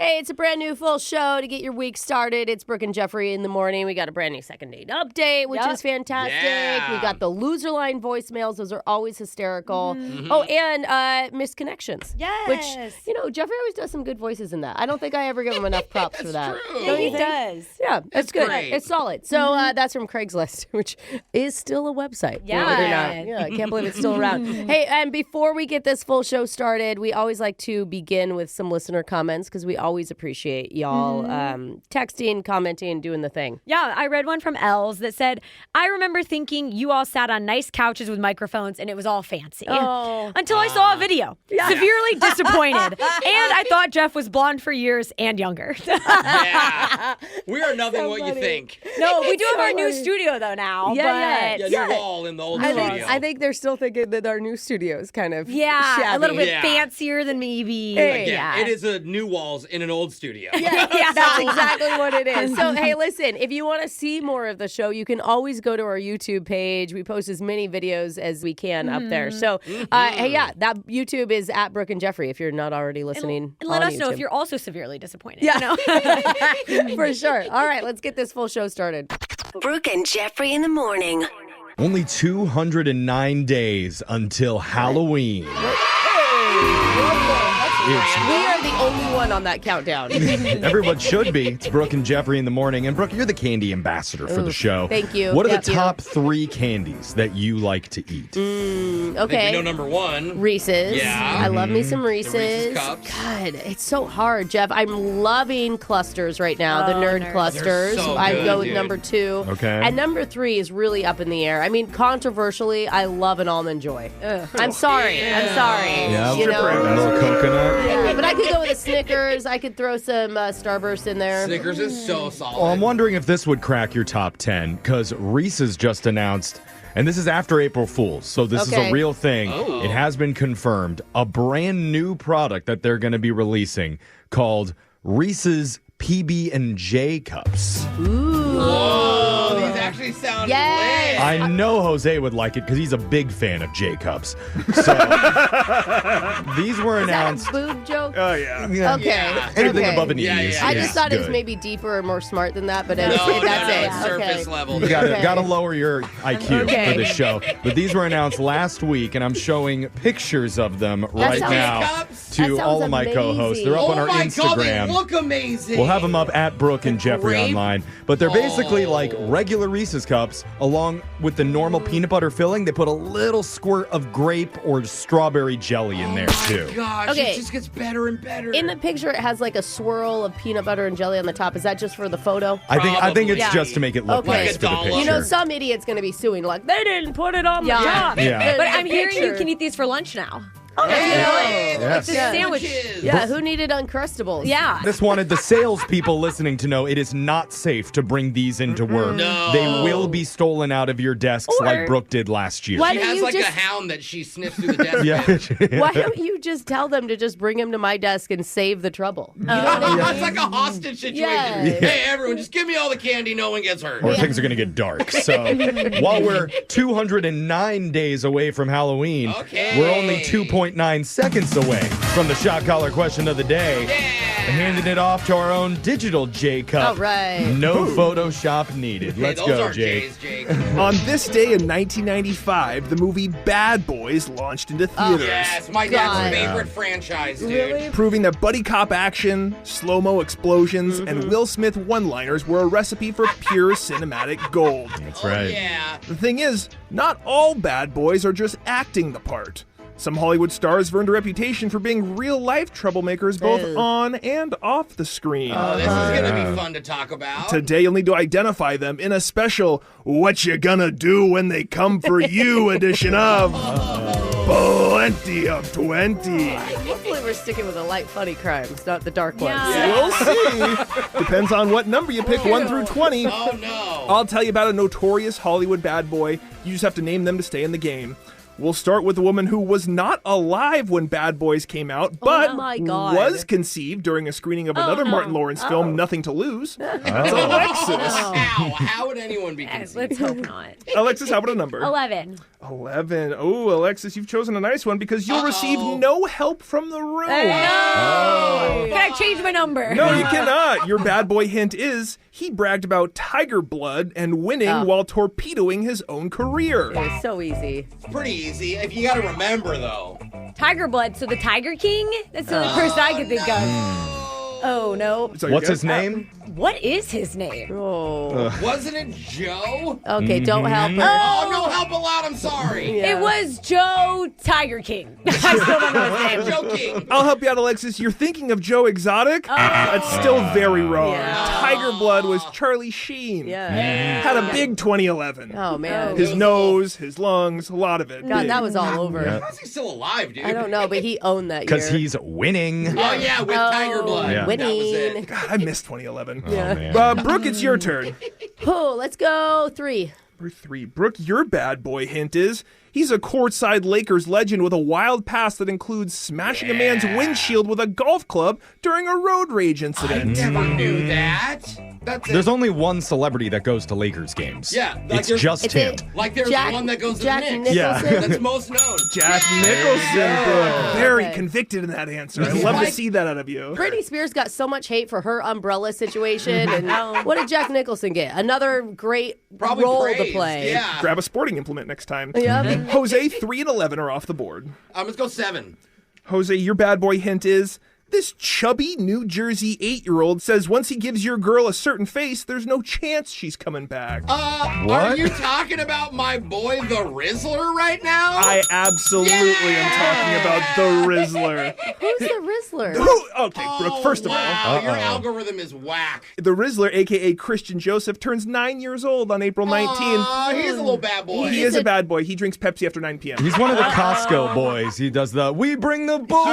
Hey, it's a brand new full show to get your week started. It's Brooke and Jeffrey in the morning. We got a brand new second date update, which is fantastic. Yeah. We got the loser line voicemails. Those are always hysterical. Mm-hmm. Oh, and missed connections. Yes. Which, Jeffrey always does some good voices in that. I don't think I ever give him enough props for that. True. Don't you He think? does. Yeah, it's good. great. It's solid. So that's from Craigslist, which is still a website. Yeah. Believe it or not. Yeah, I can't believe it's still around. Hey, and before we get this full show started, we always like to begin with some listener comments because we always appreciate y'all texting, commenting, doing the thing. Yeah, I read one from Els that said, I remember thinking you all sat on nice couches with microphones and it was all fancy. Oh. Until I saw a video. Severely disappointed. And I thought Jeff was blonde for years and younger. Yeah. We are nothing what you think. No, we do It's have our so new funny. studio though now. Yeah, but Yeah, new wall in the old I studio. think they're still thinking that our new studio is kind of Yeah, shabby. a little bit Yeah. fancier than maybe. Hey. Yeah, it is a new walls in an old studio. Yeah, that's exactly what it is. So, hey, listen, if you want to see more of the show, you can always go to our YouTube page. We post as many videos as we can up there. So, hey, yeah, that YouTube is at Brooke and Jeffrey if you're not already listening. And let on us know YouTube. if you're also severely disappointed. Yeah. You know? For sure. All right, let's get this full show started. Brooke and Jeffrey in the morning. Only 209 days until Halloween. We are the only one on that countdown. Everyone should be. It's Brooke and Jeffrey in the morning. And Brooke, you're the candy ambassador for the show. Thank you. What are Thank the you. top 3 candies that you like to eat? I think we Okay. know number one. Reese's. Yeah. I love me some Reese's. Reese's Cups. God, it's so hard, Jeff. I'm loving clusters right now, the nerd nerds. clusters. They're so I good, go with dude. number 2. Okay. And number 3 is really up in the air. I mean, controversially, I love an Almond Joy. I'm sorry. I'm sorry. Yeah, You know? a little coconut. Yeah, but I could go with a Snickers. I could throw some Starburst in there. Snickers is so solid. Well, I'm wondering if this would crack your top 10, because Reese's just announced, and this is after April Fool's, so this is Okay. a real thing. Oh. It has been confirmed. A brand new product that they're going to be releasing called Reese's PB&J Cups. Whoa, these actually sound Yes. lit. I know Jose would like it because he's a big fan of J Cups. So these were Is that announced. a boob joke? Oh yeah. Okay. Yeah. Anything Okay. above an E Yeah, is, yeah, I yeah. just thought it was good. maybe deeper or more smart than that, but No, that's no, that's it. it's surface level. You gotta, Okay. gotta lower your IQ Okay. for this show. But these were announced last week, and I'm showing pictures of them right sounds- now Cups? That to sounds all of my co-hosts. They're up Oh on our my God, they Instagram. look amazing. We'll have them up at Brooke and Jeffrey grape? online. But they're basically Oh. like regular Reese's Cups, along with the normal peanut butter filling. They put a little squirt of grape or strawberry jelly in there, too. Oh my gosh, Okay. it just gets better and better. In the picture, it has like a swirl of peanut butter and jelly on the top. Is that just for the photo? I think it's Probably. just to make it look Okay. nice Like a for the dollop. picture. You know, some idiot's going to be suing, like, they didn't put it on the top. Yeah. But I'm hearing you can eat these for lunch now. Hey, Yes. It's a sandwich. sandwiches. Yeah, who needed Uncrustables? Yeah. This wanted the salespeople listening to know it is not safe to bring these into work. No. They will be stolen out of your desks Or- like Brooke did last year. Why She don't has you like just- a hound that she sniffs through the desk Yeah. with. Why don't you just tell them to just bring him to my desk and save the trouble? You know what I mean? It's like a hostage situation. Yeah. Hey, everyone, just give me all the candy. No one gets hurt. Or things are going to get dark. So while we're 209 days away from Halloween, Okay. we're only 2.9 seconds away from the shot collar question of the day. Handing it off to our own digital J Cup. All right. No Photoshop needed. Hey, Let's those go, aren't Jake. J's, Jake. On this day in 1995, the movie Bad Boys launched into theaters, Yes, my God. dad's favorite franchise, dude. Really? proving that buddy cop action, slow-mo explosions, and Will Smith one-liners were a recipe for pure cinematic gold. That's Oh, right. yeah. The thing is, not all bad boys are just acting the part. Some Hollywood stars have earned a reputation for being real-life troublemakers both Ew. on and off the screen. Oh, this is going to be fun to talk about. Today you'll need to identify them in a special What You Gonna Do When They Come For You edition of Plenty of 20. Hopefully we're sticking with the light, funny crimes, not the dark ones. Yeah. We'll see. Depends on what number you pick, 1 through 20. Oh, no. I'll tell you about a notorious Hollywood bad boy. You just have to name them to stay in the game. We'll start with a woman who was not alive when Bad Boys came out, but my God. was conceived during a screening of another Martin Lawrence film, Nothing to Lose. It's Alexis. How would anyone be conceived? Let's hope not. Alexis, how about a number? 11. 11. Oh, Alexis, you've chosen a nice one because you'll receive no help from the room. Can I change my number? No, you cannot. Your bad boy hint is he bragged about tiger blood and winning while torpedoing his own career. It was so easy. Pretty easy. If you got to remember, though. Tiger Blood, so the Tiger King? That's the only person I could think of. Oh, no. So What's his name? What is his name? Oh. Wasn't it Joe? Okay, don't help her. Oh, no help allowed. I'm sorry. It was Joe Tiger King. I still don't know his name. Joe King. I'll help you out, Alexis. You're thinking of Joe Exotic? That's still very wrong. Yeah. Tiger Blood was Charlie Sheen. Yeah. Had a big 2011. Oh, man. His nose, his lungs, a lot of it. God, Big. that was all over. How's he still alive, dude? I don't know, but he owned that year. Because he's winning. Oh, yeah, with Tiger Blood. Yeah. That was it. Winning. God, I missed 2011. Oh, man. Brooke, it's your turn. Oh, let's go 3. Number 3. Brooke, your bad boy hint is he's a courtside Lakers legend with a wild past that includes smashing a man's windshield with a golf club during a road rage incident. Never knew that. That's it. There's only one celebrity that goes to Lakers games. Yeah, like it's there's- just It's him. it. Like there's Jack- one that goes to Jack the Knicks. Nicholson. Yeah. That's most known. Jack Nicholson, Brooke. Very Okay. convicted in that answer. I love to see that out of you. Britney Spears got so much hate for her umbrella situation. And what did Jack Nicholson get? Another great Probably role praised. to play. Yeah. Grab a sporting implement next time. Yep. Jose, 3 and 11 are off the board. Let's go 7. Jose, your bad boy hint is this chubby New Jersey 8-year-old says once he gives your girl a certain face, there's no chance she's coming back. Are you talking about my boy the Rizzler right now? I absolutely am talking about the Rizzler. Who's the Rizzler? Okay, Brooke, first of all, Wow, your algorithm is whack. the Rizzler, a.k.a. Christian Joseph, turns 9 years old on April 19th. He's a little bad boy. He is a bad boy. He drinks Pepsi after 9 p.m. He's one of the Costco boys. He does the "We bring the boys."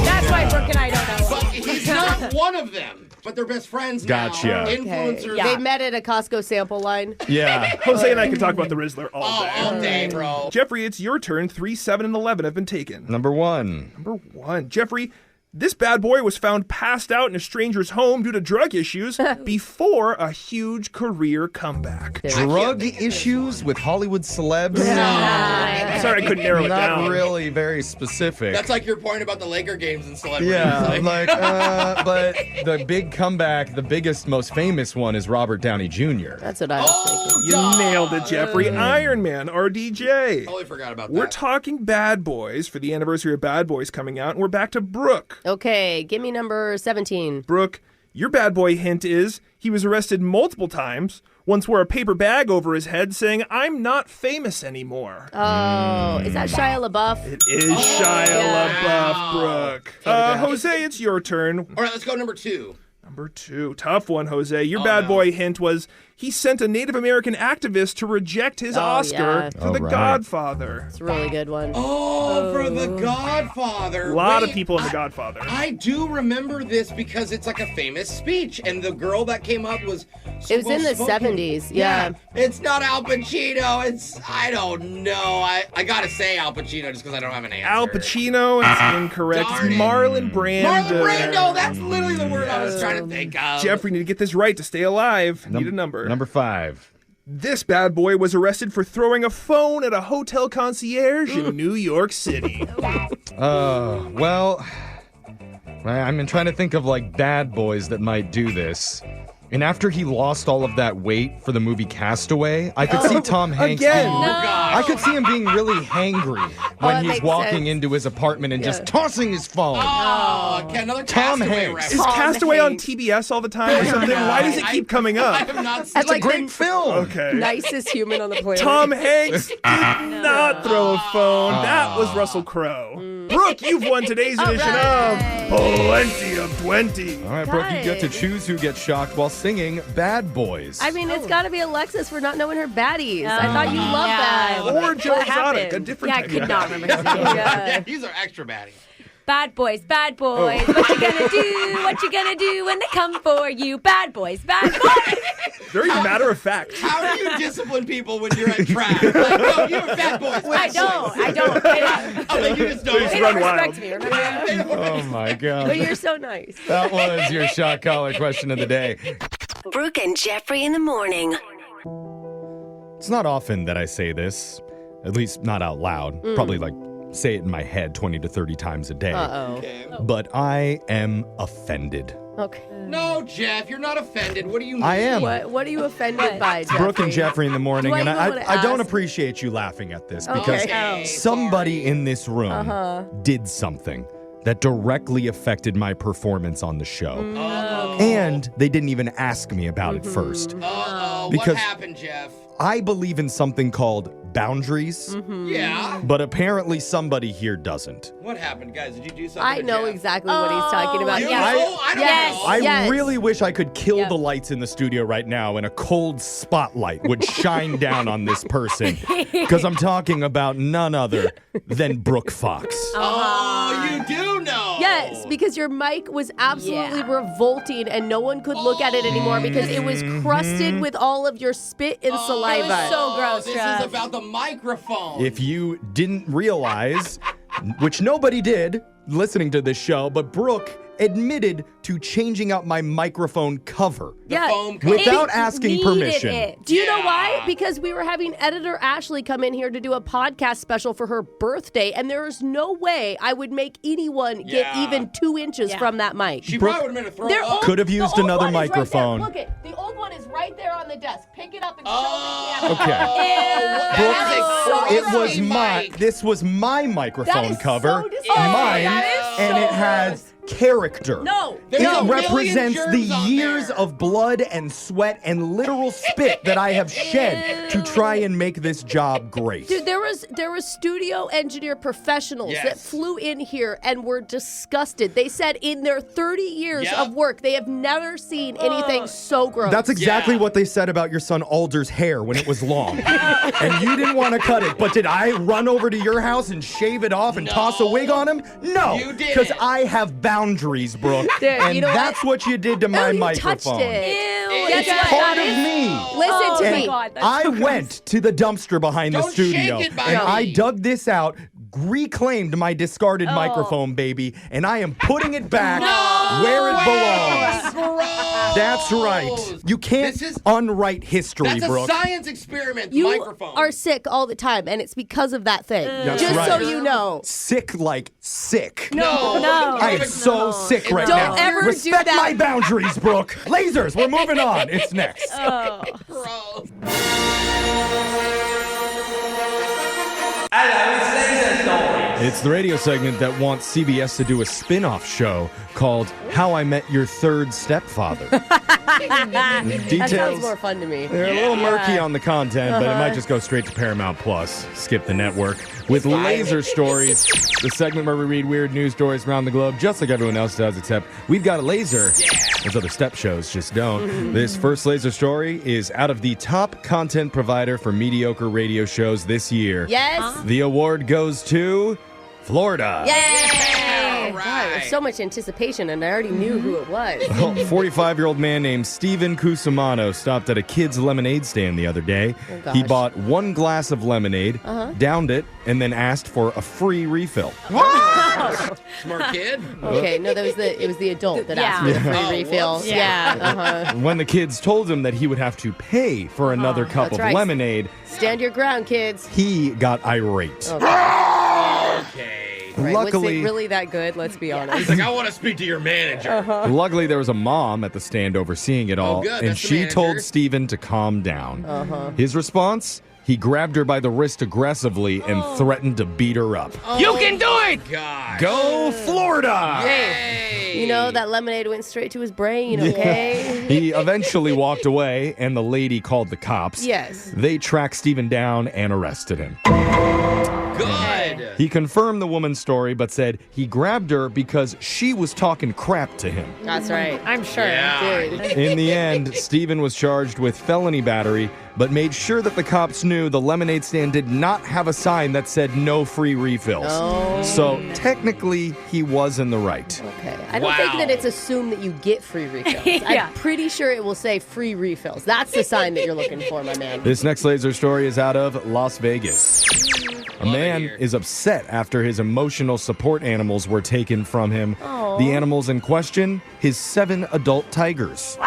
That's why Brooke and I don't know. But he's not one of them. But they're best friends now. Gotcha. Okay. Influencers. Yeah. They met at a Costco sample line. Yeah. Jose and I can talk about the Rizzler all Oh, day. all day, bro. Jeffrey, it's your turn. 3, 7, and 11 have been taken. Number 1. Number 1. Jeffrey, this bad boy was found passed out in a stranger's home due to drug issues before a huge career comeback. Drug issues with Hollywood celebs? Sorry I couldn't narrow it Not down. really very specific. That's like your point about the Laker games and celebrities. Yeah, Like, but the big comeback, the biggest, most famous one is Robert Downey Jr. That's what I was thinking. You nailed it, Jeffrey. Iron Man, RDJ. totally forgot about We're that. talking Bad Boys for the anniversary of Bad Boys coming out, and we're back to Brooke. Okay, give me number 17. Brooke, your bad boy hint is he was arrested multiple times, once wore a paper bag over his head saying, "I'm not famous anymore." Oh, is that Shia LaBeouf? It is Shia LaBeouf, Brooke. Jose, it's your turn. All right, let's go number 2. Number 2. Tough one, Jose. Your bad boy hint was he sent a Native American activist to reject his Oscar yeah. for The right. Godfather. It's a really good one. Oh, for The Godfather. A lot of Wait, people in The Godfather. I do remember this because it's like a famous speech, and the girl that came up was so It was in the well-spoken. 70s, yeah. It's not Al Pacino. It's, I don't know. I gotta say Al Pacino just because I don't have an answer. Al Pacino, it's incorrect. Darn It's it. Marlon Brando. Marlon Brando. That's literally the word I was trying to think of. Jeffrey, need to get this right to stay alive. Need a number. Number 5. This bad boy was arrested for throwing a phone at a hotel concierge in New York City. Well, I'm trying to think of like bad boys that might do this. And after he lost all of that weight for the movie Castaway, I could see Tom Hanks Again. being, I could see him being really hangry when that he's makes walking sense. into his apartment and just tossing his phone. Oh, okay, another Tom Castaway Hanks. reference. Is Tom Castaway on Hanks. TBS all the time or something? Why does it keep coming I up? have not seen I'd like Great the film. Okay. nicest human on the planet. Tom Hanks did not throw a phone. That was Russell Crowe. Brooke, you've won today's edition of Plenty of 20. All right, Brooke, you get to choose who gets shocked while singing Bad Boys. I mean, it's got to be Alexis for not knowing her baddies. I thought you loved that. Or Joe What Exotic, a happened? different Yeah, I type. could not remember his name. Yeah, these are extra batty. Bad boys, bad boys. Oh. What you gonna do? What you gonna do when they come for you? Bad boys, bad boys. Very matter of fact. How do you discipline people when you're at track? Like, no, you're bad boys. I don't. Oh, then you just don't. Just They run don't respect wild. me, remember? Oh my God. But you're so nice. That was your shot collar question of the day. Brooke and Jeffrey in the morning. It's not often that I say this, at least not out loud. Probably like say it in my head 20 to 30 times a day. Uh-oh. But I am offended. Okay. No, Jeff, you're not offended. What do you mean? I am. What are you offended by, Jeffrey? Brooke and Jeffrey in the morning, Do I and even wanna I don't ask? appreciate you laughing at this because Okay. somebody in this room did something that directly affected my performance on the show. And they didn't even ask me about it first. Uh-oh. What Because- happened, Jeff? I believe in something called boundaries, Yeah. but apparently somebody here doesn't. What happened, guys? Did you do something? I to know Jeff? exactly what he's talking about. You Yeah. know? I don't Yes. know. I Yes. really wish I could kill Yep. the lights in the studio right now and a cold spotlight would shine down on this person. Because I'm talking about none other than Brooke Fox. Oh, you do know. Yes, because your mic was absolutely Yeah. revolting and no one could look at it anymore because it was crusted with all of your spit and saliva. It was so gross, This Jeff. is about the microphone. If you didn't realize, which nobody did listening to this show, but Brooke admitted to changing out my microphone cover the Yeah. foam cover. without It asking needed permission. it. Do you know Yeah. why? Because we were having editor Ashley come in here to do a podcast special for her birthday, and there is no way I would make anyone get Yeah. even 2 inches Yeah. from that mic. She Brooke- probably would have been a throw They're up. old- Could have the used old another one is right there. microphone. Look it. The old one is right there on the desk. Pick it up and Oh, show the camera. Okay. Brooke, That is so It was gross. my. This was my That microphone is cover, so disgusting. mine, That is and so it has character. No. There's a It million represents the germs on years there. of blood and sweat and literal spit that I have shed to try and make this job great. Dude, there was studio engineer professionals that Yes. flew in here and were disgusted. They said in their 30 years Yep. of work, they have never seen anything so gross. That's exactly Yeah. what they said about your son Alder's hair when it was long. And you didn't want to cut it, but did I run over to your house and shave it off and toss a wig on him? No. You didn't. Because I have boundaries, Brooke. Dude, and you know that's what you did to my Oh, you microphone. touched it. Ew. Guess It's what? Part That of is- me. Listen to Oh, me. my God, that's I so gross. went to the dumpster behind the Don't studio shake it, and I buddy. dug this out, reclaimed my discarded Oh. microphone, baby, and I am putting it back where it belongs. Gross. That's right. You can't This is- unwrite history, That's a Brooke. science experiment. You microphone. are sick all the time, and it's because of that thing. That's Just right. so you know. Sick like sick. No. No. I am so sick right Don't now. ever do Respect that. my boundaries, Brooke. Lasers, we're moving on. It's next. Gross. It's the radio segment that wants CBS to do a spin-off show called How I Met Your Third Stepfather. That Details. sounds more fun to me. They're a little murky on the content, but it might just go straight to Paramount Plus. Skip the network. With Laser Stories, the segment where we read weird news stories around the globe, just like everyone else does, except we've got a laser. Those other step shows just don't. This first Laser Story is out of the top content provider for mediocre radio shows this year. Yes. The award goes to Florida. Yay! All God, right. there's so much anticipation, and I already knew who it was. A 45-year-old man named Steven Cusimano stopped at a kid's lemonade stand the other day. gosh. He bought one glass of lemonade, downed it, and then asked for a free refill. Smart kid. Okay, no, it was the adult that Yeah. asked for the free Oh, refill. whoops. Yeah. Uh-huh. When the kids told him that he would have to pay for another cup That's of right. lemonade, Stand your ground, kids. he got irate. Okay. Right, Luckily, was it really that good? Let's be honest. He's like, I want to speak to your manager. luckily, there was a mom at the stand overseeing it all, good, and that's the she manager. told Steven to calm down. His response? He grabbed her by the wrist aggressively and threatened to beat her up. You can do it! God. Go Florida! Hey. You know, that lemonade went straight to his brain, okay? He eventually walked away, and the lady called the cops. Yes. They tracked Steven down and arrested him. Good. He confirmed the woman's story, but said he grabbed her because she was talking crap to him. That's right. I'm sure. Yeah. Dude. In the end, Stephen was charged with felony battery, but made sure that the cops knew the lemonade stand did not have a sign that said no free refills. Oh. So technically, he was in the right. Okay. I don't think that it's assumed that you get free refills. Yeah. I'm pretty sure it will say free refills. That's the sign that you're looking for, my man. This next laser story is out of Las Vegas. A Love it man here. is upset after his emotional support animals were taken from him. The animals in question, his 7 adult tigers.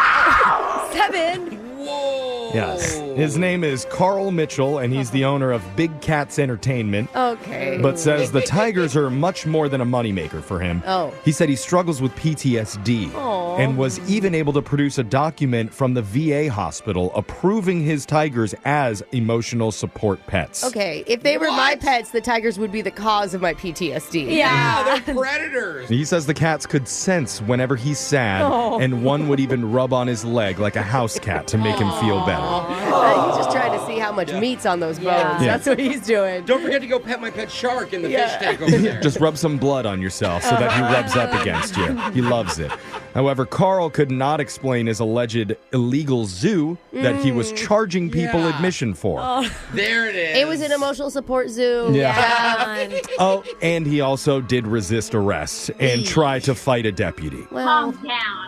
7. Whoa. Yes. His name is Carl Mitchell, and he's the owner of Big Cats Entertainment. Okay. But says the tigers are much more than a moneymaker for him. Oh. He said he struggles with PTSD and was even able to produce a document from the VA hospital approving his tigers as emotional support pets. Okay, if they were my What? pets, the tigers would be the cause of my PTSD. Yeah. They're predators. He says the cats could sense whenever he's sad, and one would even rub on his leg like a house cat to make him feel better. He's just trying to see how much meat's on those bones. Yeah. That's what he's doing. Don't forget to go pet my pet shark in the Yeah. fish tank over there. Just rub some blood on yourself so that he rubs up against you. He loves it. However, Carl could not explain his alleged illegal zoo that he was charging people Yeah. admission for. There it is. It was an emotional support zoo. Yeah. Oh, and he also did resist arrest and try to fight a deputy. Well,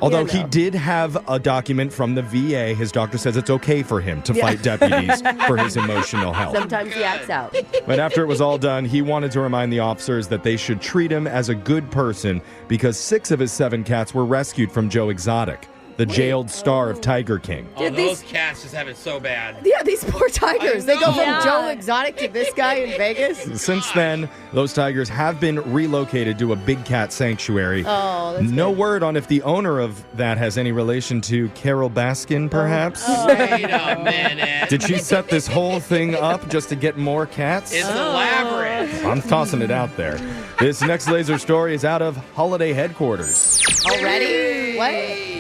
Although he did have a document from the VA, his doctor says it's okay for him to fight deputies for his emotional health. sometimes he acts out. But after it was all done, he wanted to remind the officers that they should treat him as a good person because 6 of his 7 cats were rescued from Joe Exotic, the jailed star of Tiger King. Oh, those cats just have it so bad. Yeah, these poor tigers. They go from Yeah. Joe Exotic to this guy in Vegas. Since then, those tigers have been relocated to a big cat sanctuary. Oh, that's No word on if the owner of that has any relation to Carol Baskin, perhaps. Wait a minute. Did she set this whole thing up just to get more cats? It's elaborate. I'm tossing it out there. This next laser story is out of holiday headquarters. Already? What?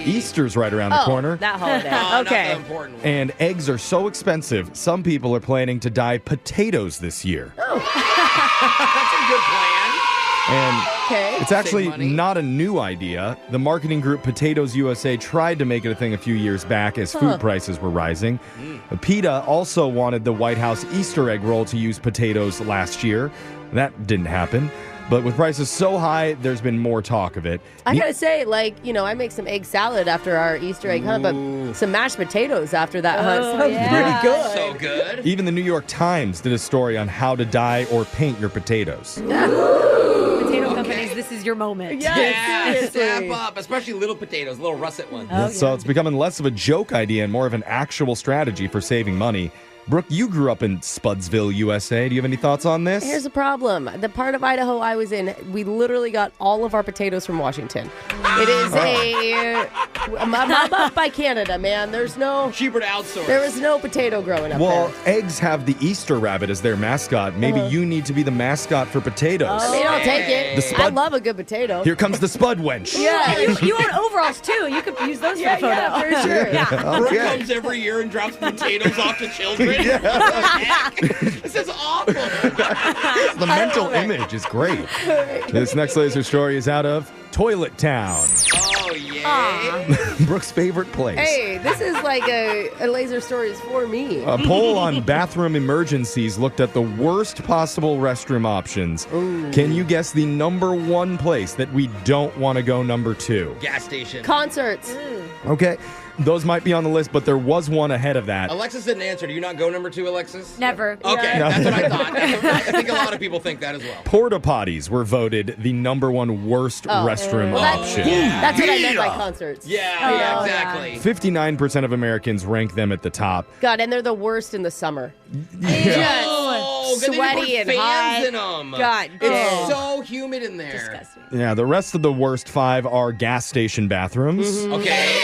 Easter's right around the corner. That holiday. Oh, not Okay. the important one. And eggs are so expensive, some people are planning to dye potatoes this year. That's a good plan. And Okay. it's actually money. not a new idea. The marketing group Potatoes USA tried to make it a thing a few years back as food prices were rising. PETA also wanted the White House Easter egg roll to use potatoes last year. That didn't happen. But with prices so high, there's been more talk of it. I gotta say, like, I make some egg salad after our Easter egg hunt, but some mashed potatoes after that hunt sounds yeah. pretty good. So good. Even the New York Times did a story on how to dye or paint your potatoes. Potato companies, this is your moment. Yeah, seriously. step up, especially little potatoes, little russet ones. So it's becoming less of a joke idea and more of an actual strategy for saving money. Brooke, you grew up in Spudsville, USA. Do you have any thoughts on this? Here's the problem. The part of Idaho I was in, we literally got all of our potatoes from Washington. It is I'm up by Canada, man. There's no, Cheaper to outsource. there was no potato growing up Well, there. eggs have the Easter rabbit as their mascot. Maybe you need to be the mascot for potatoes. I mean, I'll take it. The spud- I love a good potato. Here comes the spud wench. Yeah, You own overalls too. You could use those for the photo. yeah, for sure. Brooke Okay. comes every year and drops potatoes off to children. This is awful. The mental image is great. This next laser story is out of Toilet Town, Oh, yay. Brooke's favorite place. Hey, this is like a laser story is for me. A poll on bathroom emergencies looked at the worst possible restroom options. Can you guess the number 1 place that we don't want to go number 2? Gas station. Concerts. Okay, those might be on the list, but there was one ahead of that. Alexis didn't answer. Do you not go number 2, Alexis? Never. Okay, Yeah. that's what I thought. I think a lot of people think that as well. Porta potties were voted the number 1 worst restroom option. That's what I meant by concerts. Yeah, exactly. 59% of Americans rank them at the top. God, and they're the worst in the summer. Oh, 'cause they Sweaty put and fans hot. in them. God, It's so humid in there. Disgusting. Yeah, the rest of the worst 5 are gas station bathrooms. Okay.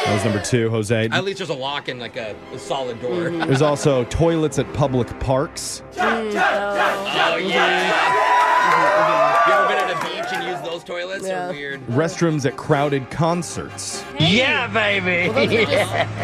That was number 2, Jose. At least there's a lock and like a solid door. There's also toilets at public parks. Oh, yeah. You ever been at a beach and used those toilets? Yeah. They're weird. Restrooms at crowded concerts. Yeah, baby. Well, those are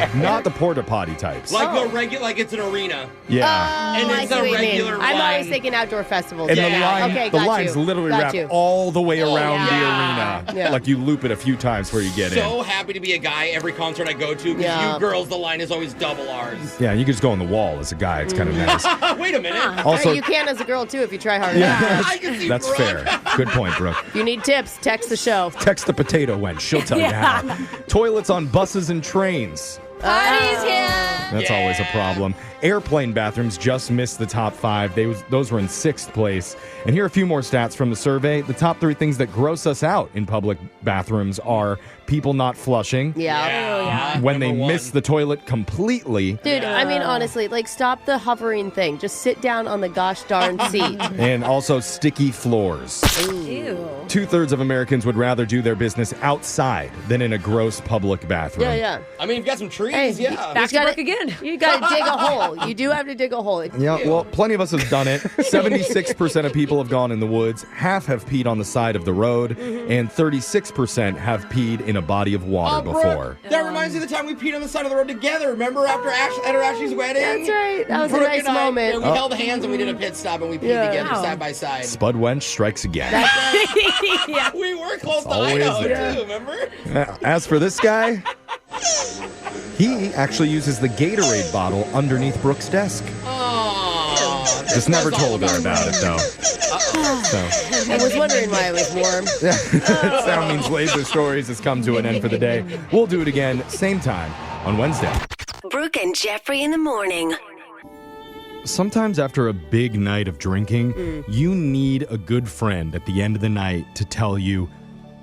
just, Not the porta potty types. Like the regular, like it's an arena. Yeah. And I it's see a what you mean. regular I'm always line. thinking outdoor festivals. And Yeah. Okay, the got lines you. literally Got wrap you. all the way around the yeah. arena. Yeah. Like you loop it a few times before you get in. So happy to be a guy every concert I go to because Yeah. you girls, the line is always double ours. Yeah, you can just go on the wall as a guy. It's kind of nice. Wait a minute. Also, Hey, you can as a girl too if you try hard enough. I can see that's Brooke. fair. Good point, Brooke. If you need tips, text the show. Text the potato wench. She'll tell you how. Toilets on buses and trains. Party's here. That's always a problem. Airplane bathrooms just missed the top 5. Those were in 6th place. And here are a few more stats from the survey. The top 3 things that gross us out in public bathrooms are people not flushing, Yeah. when they Number one. miss the toilet completely, Dude, I mean, honestly, like, stop the hovering thing. Just sit down on the gosh darn seat. and also sticky floors. Ew. 2/3 of Americans would rather do their business outside than in a gross public bathroom. Yeah. I mean, you've got some trees, Hey, yeah. Back to gotta- work again. You gotta dig a hole. You do have to dig a hole. Yeah, well, plenty of us have done it. 76% of people have gone in the woods, half have peed on the side of the road, and 36% have peed in a body of water Brooke, before. that reminds me of the time we peed on the side of the road together. Remember at our Ashley's wedding? That's right. That was a Brooke nice and I, moment. yeah, we held hands and we did a pit stop and we peed together Wow. side by side. Spud Wench strikes again. Yeah. We were close to always Idaho, there. too, remember? As for this guy, he actually uses the Gatorade bottle underneath Brooke's desk. Oh, Just never told her about it, though. So, I was wondering why it was warm. Sound Means Laser Stories has come to an end for the day. We'll do it again, same time, on Wednesday. Brooke and Jeffrey in the morning. Sometimes after a big night of drinking, you need a good friend at the end of the night to tell you,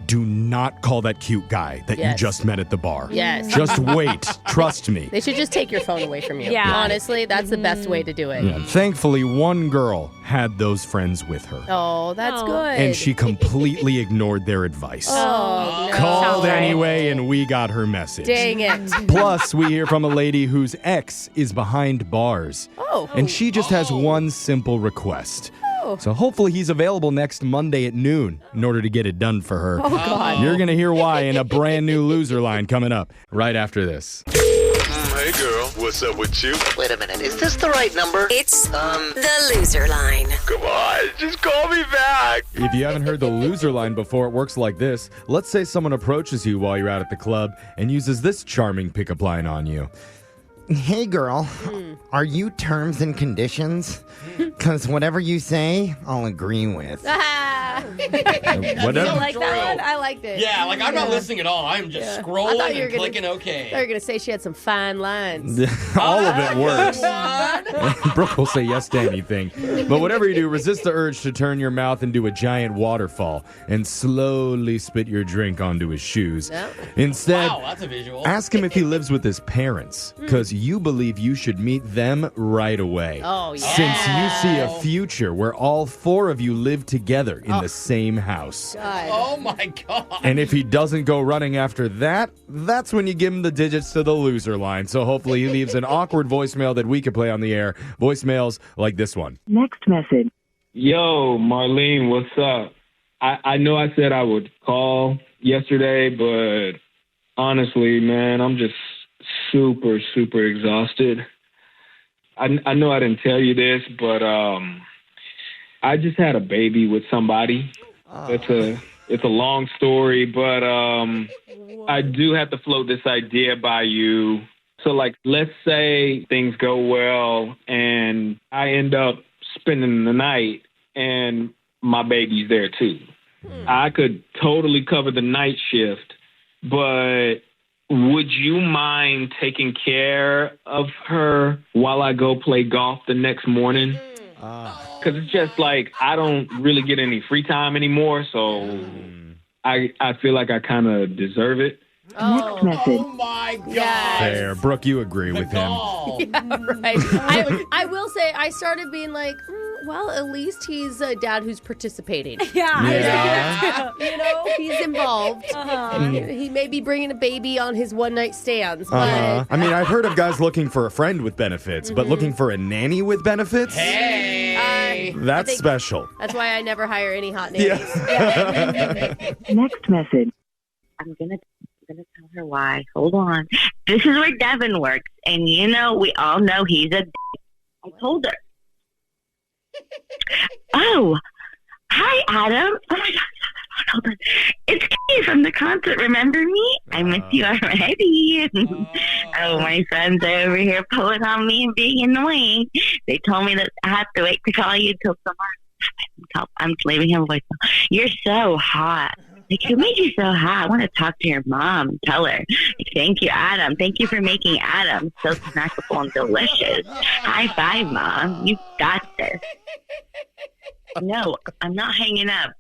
do not call that cute guy that you Yes. just met at the bar. Yes. Just wait. Trust me. They should just take your phone away from you. Yeah. Honestly, that's the best way to do it. Yeah, thankfully, one girl had those friends with her. Oh, that's Oh. good. And she completely ignored their advice. Oh, no. Called Sorry. anyway, and we got her message. Dang it. Plus, we hear from a lady whose ex is behind bars. Oh. And she just has one simple request. Oh. So hopefully he's available next Monday at noon in order to get it done for her. Oh, God. You're going to hear why in a brand new loser line coming up right after this. Hey girl, what's up with you? Wait a minute, is this the right number? It's the loser line. Come on, just call me back. If you haven't heard the loser line before, it works like this. Let's say someone approaches you while you're out at the club and uses this charming pickup line on you. Hey, girl, are you terms and conditions? Because whatever you say, I'll agree with. Whatever. You like that one? I liked it. Yeah, like I'm not listening at all. I'm just I scrolling thought you were and gonna- clicking I OK. thought you were going to say she had some fine lines. All of it works. Brooke will say yes to anything. But whatever you do, resist the urge to turn your mouth into a giant waterfall and slowly spit your drink onto his shoes. No. Instead, Wow, that's a visual. ask him if he lives with his parents, because you believe you should meet them right away. Oh, yeah. Since you see a future where all 4 of you live together in the same house. God. Oh my God. And if he doesn't go running after that, that's when you give him the digits to the loser line. So hopefully he leaves an awkward voicemail that we can play on the air. Voicemails like this one. Next message. Yo, Marlene, what's up? I know I said I would call yesterday, but honestly, man, I'm just super, super exhausted. I know I didn't tell you this, but I just had a baby with somebody. It's a long story, but I do have to float this idea by you. So, like, let's say things go well and I end up spending the night and my baby's there too. I could totally cover the night shift, but would you mind taking care of her while I go play golf the next morning? Because it's just like I don't really get any free time anymore, so I feel like I kind of deserve it. Next message. Oh my God. Yes. There, Brooke, you agree with him. Oh. Right. I will say, I started being like, well, at least he's a dad who's participating. Yeah. You know, he's involved. He may be bringing a baby on his one-night stands, but I mean, I've heard of guys looking for a friend with benefits, but looking for a nanny with benefits? Hey. Jeffrey. That's special. That's why I never hire any hot nannies. Next message. I'm gonna tell her why. Hold on. This is where Devin works, and we all know he's a. I told her. Oh, hi, Adam. Oh my God. Hold on. It's Katie from the concert. Remember me? I miss you already. Oh, my son's over here pulling on me and being annoying. They told me that I have to wait to call you till tomorrow. I'm leaving him a voicemail. You're so hot. Like, who made you so hot? I want to talk to your mom. Tell her. Thank you, Adam. Thank you for making Adam so snackable and delicious. High five, Mom. You got this. No, I'm not hanging up.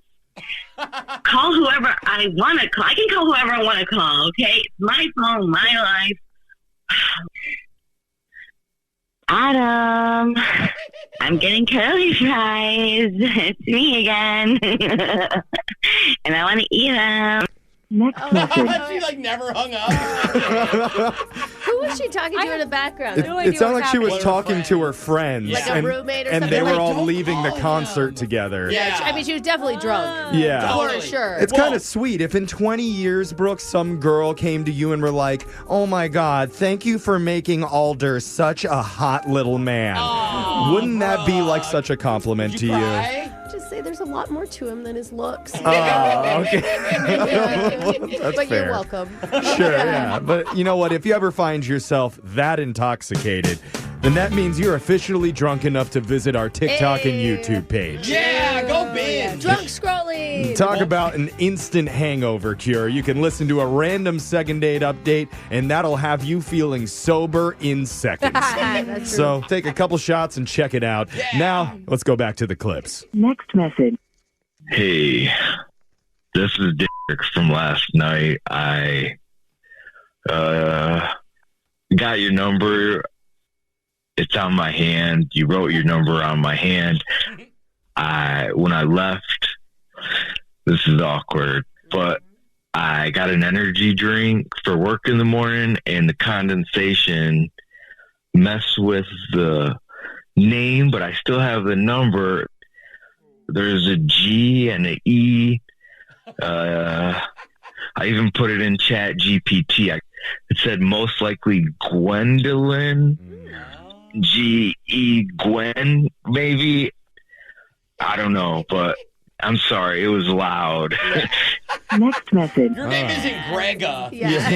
Call whoever I want to call. I can call whoever I want to call, okay? It's my phone, my life. Adam, I'm getting curly fries. It's me again. And I want to eat them. Next message. She never hung up. Who was she talking to in the background? It sounded like she was talking to her friends. Like a roommate or and something? they were all Don't leaving the call concert him. together. Yeah, I mean, she was definitely drunk. Yeah. For Totally. sure. It's kind of sweet. If in 20 years, Brooke, some girl came to you and were like, oh my God, thank you for making Alder such a hot little man. Wouldn't that be like such a compliment to you? Cry? Just say there's a lot more to him than his looks. Oh, okay. That's but fair. you're welcome. Sure, yeah. But you know what? If you ever find yourself that intoxicated, then that means you're officially drunk enough to visit our TikTok and YouTube page. Yeah, go binge. Drunk scrolling. Talk about an instant hangover cure. You can listen to a random second date update, and that'll have you feeling sober in seconds. That's true. So take a couple shots and check it out. Yeah. Now, let's go back to the clips. Next message. Hey, this is Derek from last night. I got your number. It's on my hand. You wrote your number on my hand. When I left, this is awkward, but I got an energy drink for work in the morning, and the condensation messed with the name, but I still have the number. There's a G and an E. I even put it in Chat GPT. It said most likely Gwendolyn. G-E Gwen, maybe. I don't know, but I'm sorry. It was loud. Next message. Your name isn't Grega. Yeah.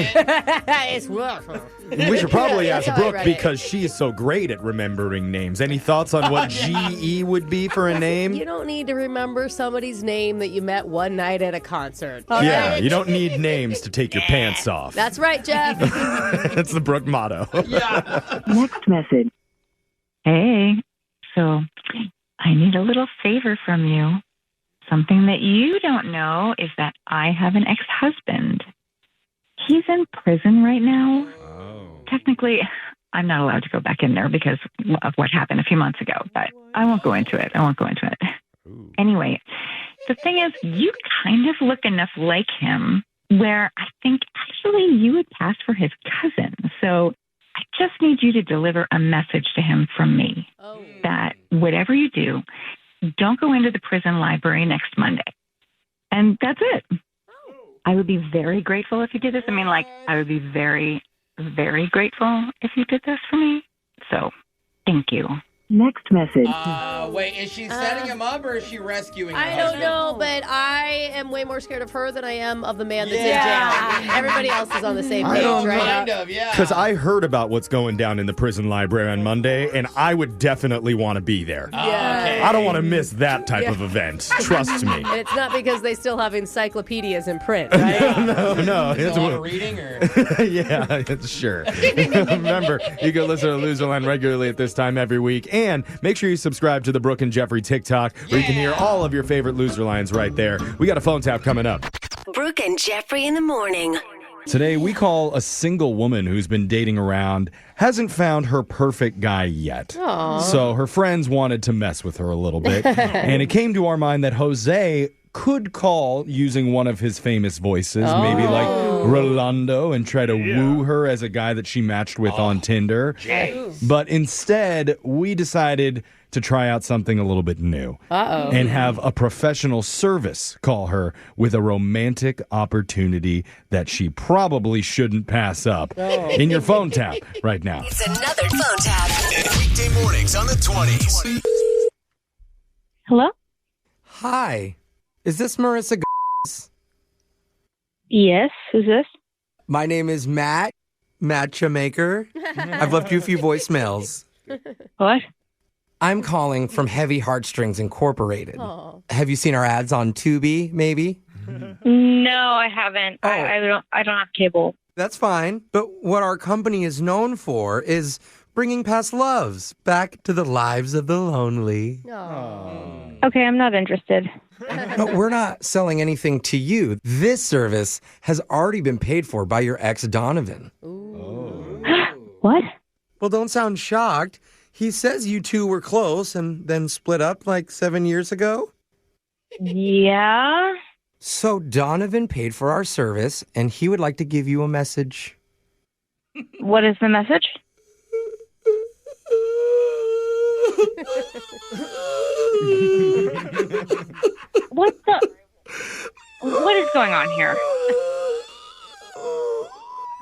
It's rough. We should probably Yeah, ask that's Brooke right. because she is so great at remembering names. Any thoughts on what G-E would be for a name? You don't need to remember somebody's name that you met one night at a concert. Yeah, you don't need names to take your pants off. That's right, Jeff. That's the Brooke motto. Next message. Hey, so I need a little favor from you. Something that you don't know is that I have an ex-husband. He's in prison right now. Technically, I'm not allowed to go back in there because of what happened a few months ago, but I won't go into it. Anyway, the thing is, you kind of look enough like him where I think actually you would pass for his cousin. So I just need you to deliver a message to him from me that whatever you do, don't go into the prison library next Monday. And that's it. I would be very grateful if you did this. I mean, I would be very, very grateful if you did this for me. So, thank you. Next message. Wait, is she setting him up or is she rescuing him? I don't know, but I am way more scared of her than I am of the man that's in jail. Everybody else is on the same page, right? Kind of, yeah. Because I heard about what's going down in the prison library on Monday, and I would definitely want to be there. Yeah. I don't want to miss that type of event. Trust me. And it's not because they still have encyclopedias in print, right? No. Is it a lot of reading or? Yeah, it's sure. Remember, you can listen to Loserland regularly at this time every week. And make sure you subscribe to the Brooke and Jeffrey TikTok where you can hear all of your favorite loser lines right there. We got a phone tap coming up. Brooke and Jeffrey in the morning. Today, we call a single woman who's been dating around, hasn't found her perfect guy yet. Aw. So her friends wanted to mess with her a little bit. And it came to our mind that Jose could call using one of his famous voices, maybe like Rolando, and try to woo her as a guy that she matched with on Tinder. But instead, we decided to try out something a little bit new. Uh-oh. And have a professional service call her with a romantic opportunity that she probably shouldn't pass up. In your phone tap right now. It's another phone tap. Weekday mornings on the 20s. Hello? Hi. Is this Marissa? Yes, who's this? My name is Matt Chamaker. I've left you a few voicemails. What? I'm calling from Heavy Heartstrings Incorporated. Oh. Have you seen our ads on Tubi, maybe? No, I haven't. Oh. I don't have cable. That's fine. But what our company is known for is bringing past loves back to the lives of the lonely. Okay, I'm not interested. But we're not selling anything to you. This service has already been paid for by your ex, Donovan. What? Well, don't sound shocked. He says you two were close and then split up like 7 years ago. Yeah? So Donovan paid for our service, and he would like to give you a message. What is the message? What is going on here?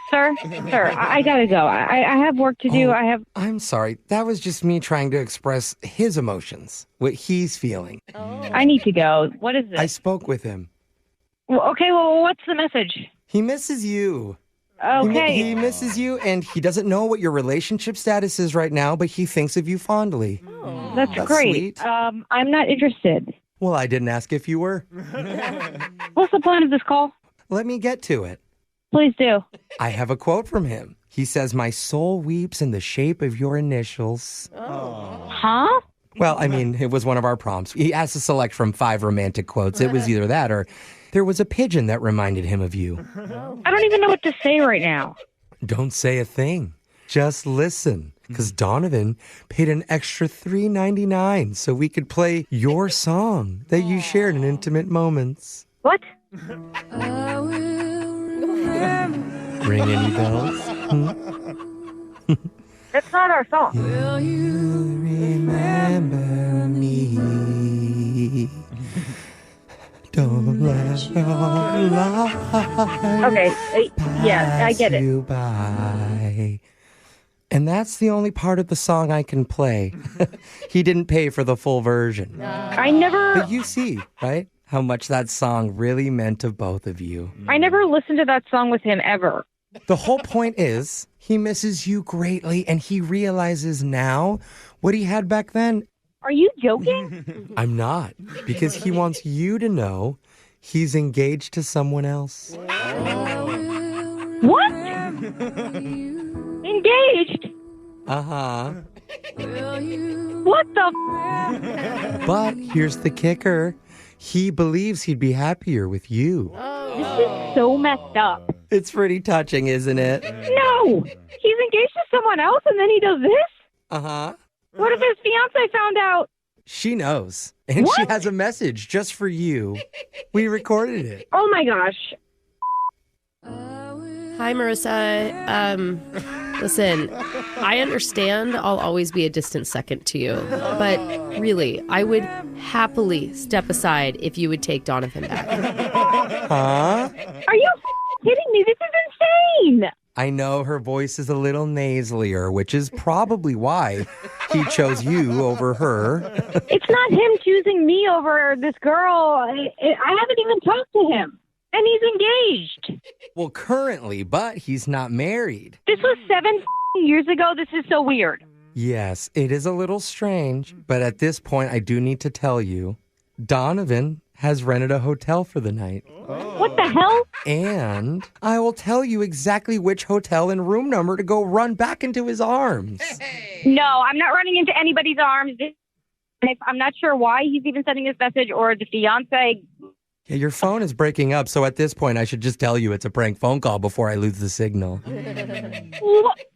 Sir, I gotta go. I have work to do. I'm sorry. That was just me trying to express his emotions, what he's feeling. I need to go. What is this? I spoke with him. Okay, well, what's the message? He misses you. Okay. He misses you, and he doesn't know what your relationship status is right now, but he thinks of you fondly. That's great. Sweet. I'm not interested. Well, I didn't ask if you were. What's the point of this call? Let me get to it. Please do. I have a quote from him. He says, "My soul weeps in the shape of your initials." Huh? Well, I mean, it was one of our prompts. He asked to select from 5 romantic quotes. It was either that or there was a pigeon that reminded him of you. I don't even know what to say right now. Don't say a thing. Just listen. Because Donovan paid an extra $3.99 so we could play your song that you shared in intimate moments. What? Ring any bells? That's not our song. Will you remember me? Don't let your life Okay, yeah, I get it. you by. And that's the only part of the song I can play. He didn't pay for the full version. I never... But you see, right? How much that song really meant to both of you. I never listened to that song with him ever. The whole point is, he misses you greatly, and he realizes now what he had back then. Are you joking? I'm not, because he wants you to know he's engaged to someone else. What? Engaged? Uh-huh. What the... But here's the kicker. He believes he'd be happier with you. This is so messed up. It's pretty touching, isn't it? No! He's engaged to someone else and then he does this? Uh-huh. What if his fiance found out? She knows. And What? she has a message just for you. We recorded it. Oh my gosh. Hi, Marissa. Listen, I understand I'll always be a distant second to you, but really, I would happily step aside if you would take Donovan back. Huh? Are you kidding me? This is insane. I know her voice is a little nasalier, which is probably why he chose you over her. It's not him choosing me over this girl. I haven't even talked to him. And he's engaged. Well, currently, but he's not married. This was 7 years ago. This is so weird. Yes, it is a little strange, but at this point, I do need to tell you, Donovan has rented a hotel for the night. What the hell? And I will tell you exactly which hotel and room number to go run back into his arms. No, I'm not running into anybody's arms. I'm not sure why he's even sending this message or the fiance. Yeah, your phone is breaking up, so at this point, I should just tell you it's a prank phone call before I lose the signal.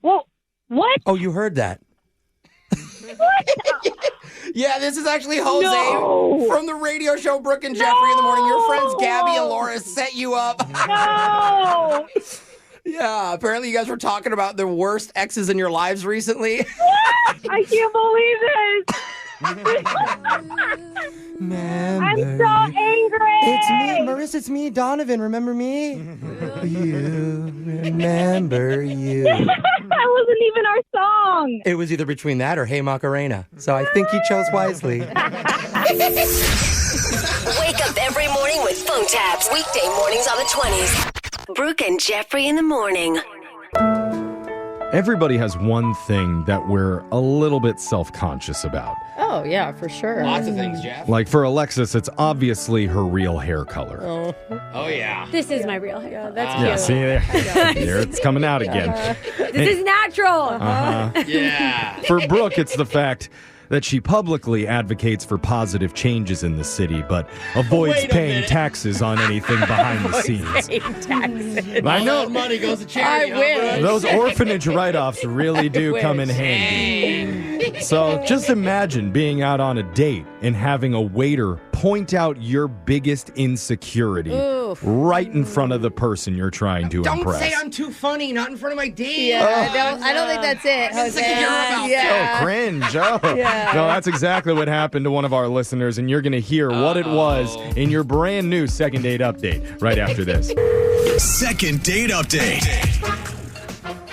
What? Oh, you heard that. What? Yeah, this is actually Jose No. from the radio show Brooke and Jeffrey in the Morning. Your friends Gabby and Laura set you up. No. Yeah, apparently you guys were talking about the worst exes in your lives recently. I can't believe this. I'm so angry. It's me, Marissa. It's me, Donovan. Remember me? You remember you. That wasn't even our song. It was either between that or Hey Macarena. So I think you chose wisely. Wake up every morning with phone taps. Weekday mornings on the 20s. Brooke and Jeffrey in the morning. Everybody has one thing that we're a little bit self-conscious about. Oh, yeah, for sure. Lots of things, Jeff. Like for Alexis, it's obviously her real hair color. Oh, yeah. This is my real hair. That's Yeah, cute. see there? There, it's coming out again. This is natural. Yeah. For Brooke, it's the fact that she publicly advocates for positive changes in the city, but avoids Wait a paying minute. taxes on anything behind the scenes. Taxes. I know. All that money goes to charity. I wish. Those orphanage write-offs really do come in Wish. handy. So just imagine being out on a date and having a waiter point out your biggest insecurity Oof. right in front of the person you're trying to Don't impress. say I'm too funny, not in front of my date. Yeah, I don't think that's it, Jose. insecure about yeah. Oh, cringe. Oh. Yeah. No, that's exactly what happened to one of our listeners, and you're going to hear what it was in your brand new second date update right after this. Second date update.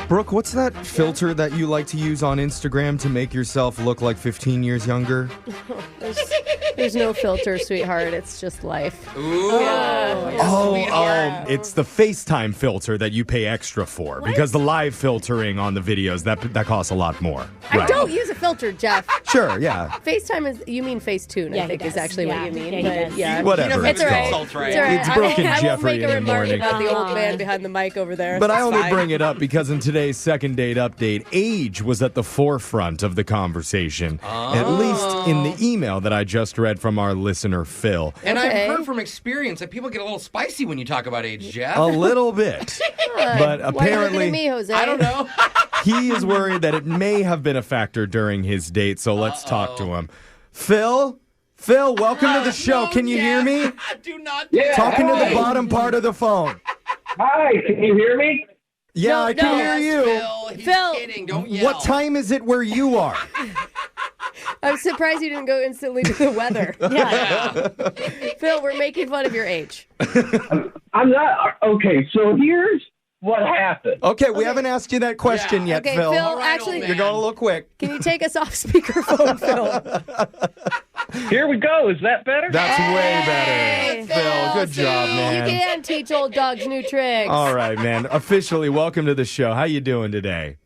Brooke, what's that filter that you like to use on Instagram to make yourself look like 15 years younger? There's no filter, sweetheart. It's just life. Ooh. It's the FaceTime filter that you pay extra for because the live filtering on the videos, that costs a lot more. I don't use a filter, Jeff. Sure, yeah. FaceTime is, you mean Facetune, Yeah, I think he is does. actually Yeah. what you mean. Yeah, he but does. yeah. Whatever It's it's all right. called. It's all right. It's Brooke and I won't Jeffrey make a in the remark morning. about the old man behind the mic over there. But I It's only fine. bring it up because in today's second date update, age was at the forefront of the conversation, at least in the email that I just read from our listener, Phil. And Okay. I've heard from experience that people get a little spicy when you talk about age, Jeff. A little bit. But Why are you looking at apparently, me, Jose? I don't know. he is worried that it may have been a factor during his date, so let's talk to him. Phil, welcome to the show. Can you hear me? Do not. Yeah, Talking to the hi. bottom part of the phone. Hi, can you hear me? Yeah, No, I can no. hear you. Phil, he's Phil. kidding. Don't yell. What time is it where you are? I'm surprised you didn't go instantly to the weather. Yeah. Phil, we're making fun of your age. I'm not. Okay, so here's what happened. Okay, we haven't asked you that question yet, Okay, Phil. Phil, All right, actually, old You're going a little quick. can you take us off speakerphone, Phil? Here we go. Is that better? That's way Hey, better. Phil, good see, job, You man. can teach old dogs new tricks. All right, man. Officially, welcome to the show. How you doing today?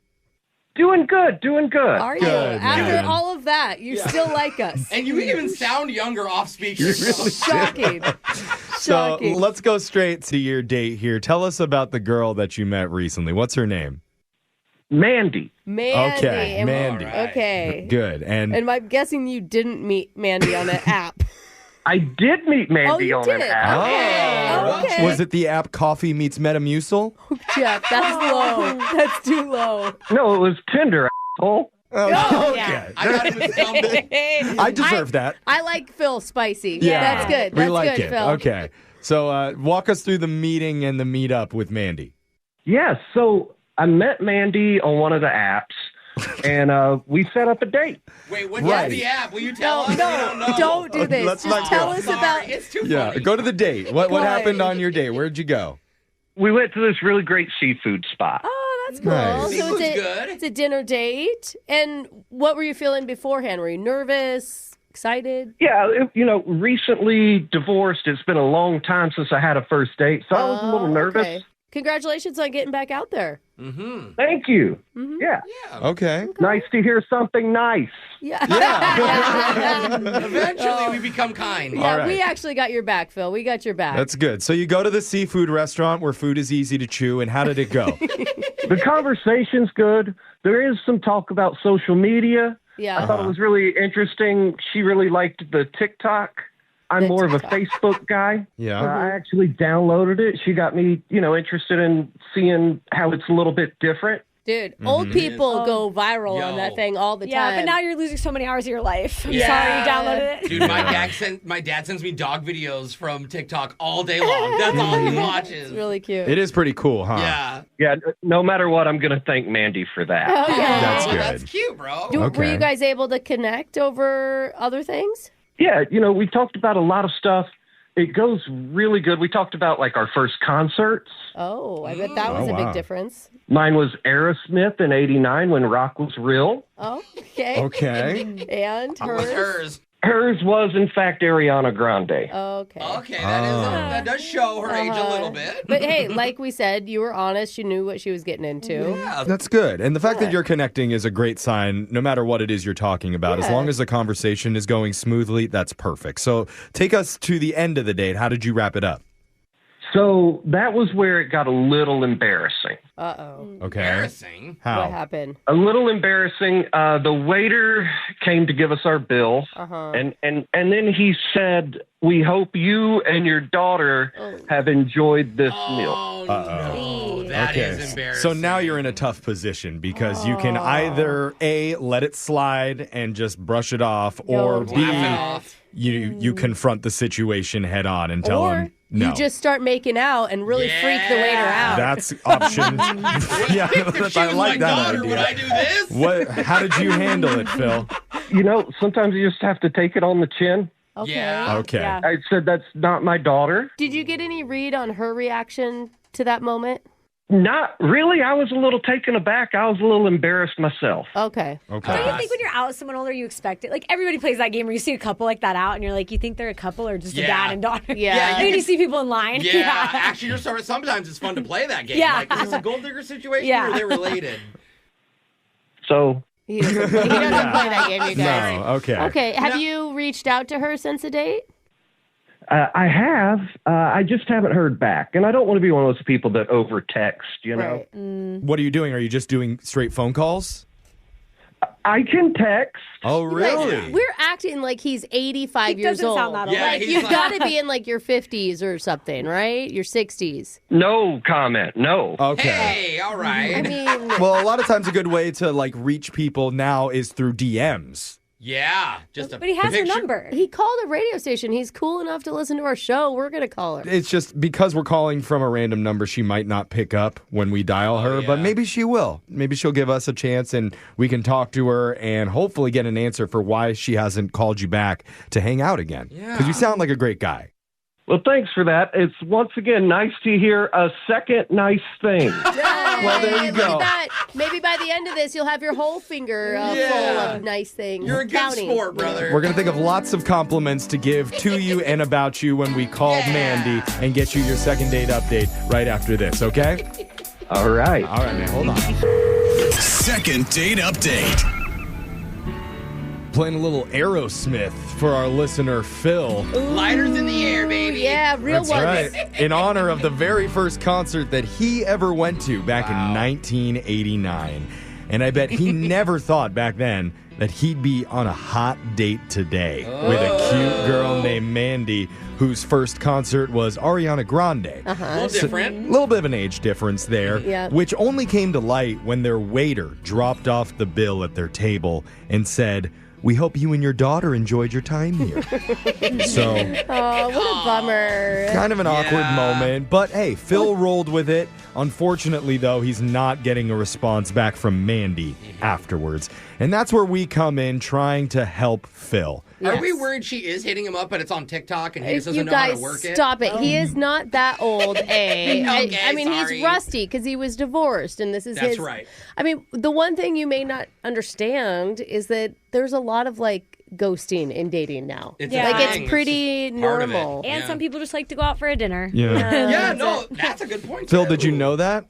Doing good. Are you? Good, After man. all of that, you still like us. And you even sound younger off speaker. Shocking. So Shocking. let's go straight to your date here. Tell us about the girl that you met recently. What's her name? Mandy. Mandy. Okay, And- Mandy. Okay. Good. And And I'm guessing you didn't meet Mandy on an app. I did meet Mandy you on did. an app. Okay. Okay. was it the app Coffee Meets Metamucil? Jeff, that's low. That's too low. No, it was Tinder, asshole. Oh, okay. yeah. I thought it was Bumble. I deserve that. I like Phil spicy. Yeah. That's good. That's we like good, it. Phil. Okay. So walk us through the meeting and the meetup with Mandy. Yeah, so I met Mandy on one of the apps, and we set up a date. Wait, what's Right. the app? Will you tell No, us? We no, know. don't do this. Let's Just not tell go. us Sorry, about. it's too Yeah, funny. go to the date. What Go happened ahead. on your date? Where'd you go? We went to this really great seafood spot. Oh, that's cool. Nice. So Seafood's it's good. it's a dinner date. And what were you feeling beforehand? Were you nervous? Excited? Yeah, recently divorced. It's been a long time since I had a first date, so I was a little nervous. Okay. Congratulations on getting back out there. Mm-hmm. Thank you. Mm-hmm. Yeah. Okay. Nice to hear something nice. Yeah. Eventually, we become kind. Yeah, All right. we actually got your back, Phil. We got your back. That's good. So you go to the seafood restaurant where food is easy to chew, and how did it go? The conversation's good. There is some talk about social media. Yeah. I thought it was really interesting. She really liked the TikTok. I'm The more of a TikTok. Facebook guy. Yeah. I actually downloaded it. She got me, interested in seeing how it's a little bit different. Dude, old people go viral Yo. on that thing all the time. Yeah, but now you're losing so many hours of your life. I'm Yeah. sorry you downloaded it. Dude, my dad sends me dog videos from TikTok all day long. That's all he watches. It's really cute. It is pretty cool, huh? Yeah. Yeah, no matter what, I'm going to thank Mandy for that. Okay. That's good. That's cute, bro. Were you guys able to connect over other things? Yeah, we talked about a lot of stuff. It goes really good. We talked about like our first concerts. Oh, I bet that was a big difference. Mine was Aerosmith in '89 when rock was real. Oh, okay. Okay. And What was hers? hers? Hers was, in fact, Ariana Grande. Okay. Okay, that does show her age a little bit. But hey, like we said, you were honest. You knew what she was getting into. Yeah. That's good. And the fact that you're connecting is a great sign, no matter what it is you're talking about. As long as the conversation is going smoothly, that's perfect. So take us to the end of the date. How did you wrap it up? So that was where it got a little embarrassing. Uh-oh. Okay. Embarrassing. How? What happened? A little embarrassing. The waiter came to give us our bill, Uh-huh. and then he said, "We hope you and your daughter have enjoyed this meal." Oh, no. That is embarrassing. So now you're in a tough position because you can either A, let it slide and just brush it off, or B, Laugh it off. you confront the situation head on and tell Or him no. you just start making out and really freak the waiter out. That's option. Yeah, If she I was like my that daughter, idea. would I do this? What? How did you handle it, Phil? Sometimes you just have to take it on the chin. Okay. Yeah. Okay. Yeah. I said, "That's not my daughter." Did you get any read on her reaction to that moment? Not really. I was a little taken aback. I was a little embarrassed myself. Okay. Okay. Don't you think when you're out with someone older, you expect it? Like, everybody plays that game where you see a couple like that out, and you're like, you think they're a couple or just a Yeah. dad and daughter? Yeah. And then you see people in line. Yeah, actually, sometimes it's fun to play that game. Yeah. Like, is this a gold digger situation Yeah. or are they related? So He doesn't play that game, you guys. No. Okay. Okay. Have you reached out to her since the date? I have. I just haven't heard back. And I don't want to be one of those people that over text, you know. Right. Mm. What are you doing? Are you just doing straight phone calls? I can text. Oh, really? Like, we're acting like he's 85 He years doesn't old. sound that old. Yeah, Like, he's you've like- got to be in like your 50s or something, right? Your 60s. No comment. No. Okay. Hey, all right. I mean, Well, a lot of times a good way to like reach people now is through DMs. Yeah, just a But he has her picture. number. he called a radio station. He's cool enough to listen to our show. We're going to call her. It's just because we're calling from a random number, she might not pick up when we dial her, but yeah. maybe she will. Maybe she'll give us a chance and we can talk to her and hopefully get an answer for why she hasn't called you back to hang out again. Because you sound like a great guy. Well, thanks for that. It's once again nice to hear a second nice thing. Well, there you Look go. at that. Maybe by the end of this, you'll have your whole finger full of nice things. You're a good Counting. sport, brother. We're going to think of lots of compliments to give to you and about you when we call Mandy and get you your second date update right after this, okay? All right. All right, man. Hold on. Second date update. Playing a little Aerosmith for our listener, Phil. Lighters in the air, baby. Yeah, real That's ones. right. In honor of the very first concert that he ever went to back in 1989. And I bet he never thought back then that he'd be on a hot date today with a cute girl named Mandy, whose first concert was Ariana Grande. A little different. A little bit of an age difference there, Yeah. which only came to light when their waiter dropped off the bill at their table and said, "We hope you and your daughter enjoyed your time here." So, Oh, what a bummer. kind of an awkward moment. But hey, Phil rolled with it. Unfortunately, though, he's not getting a response back from Mandy afterwards. And that's where we come in trying to help Phil. Are we worried she is hitting him up, but it's on TikTok and he just doesn't You know how guys, to work it? stop it. He is not that old, A. Okay, I mean, sorry. he's rusty because he was divorced, and this is That's his. right. I mean, the one thing you may not understand is that there's a lot of like ghosting in dating now. It's a like thing. it's pretty part of it. normal. And Yeah. some people just like to go out for a dinner. Yeah. Yeah, no, that's a good point. Phil, too. did you know that?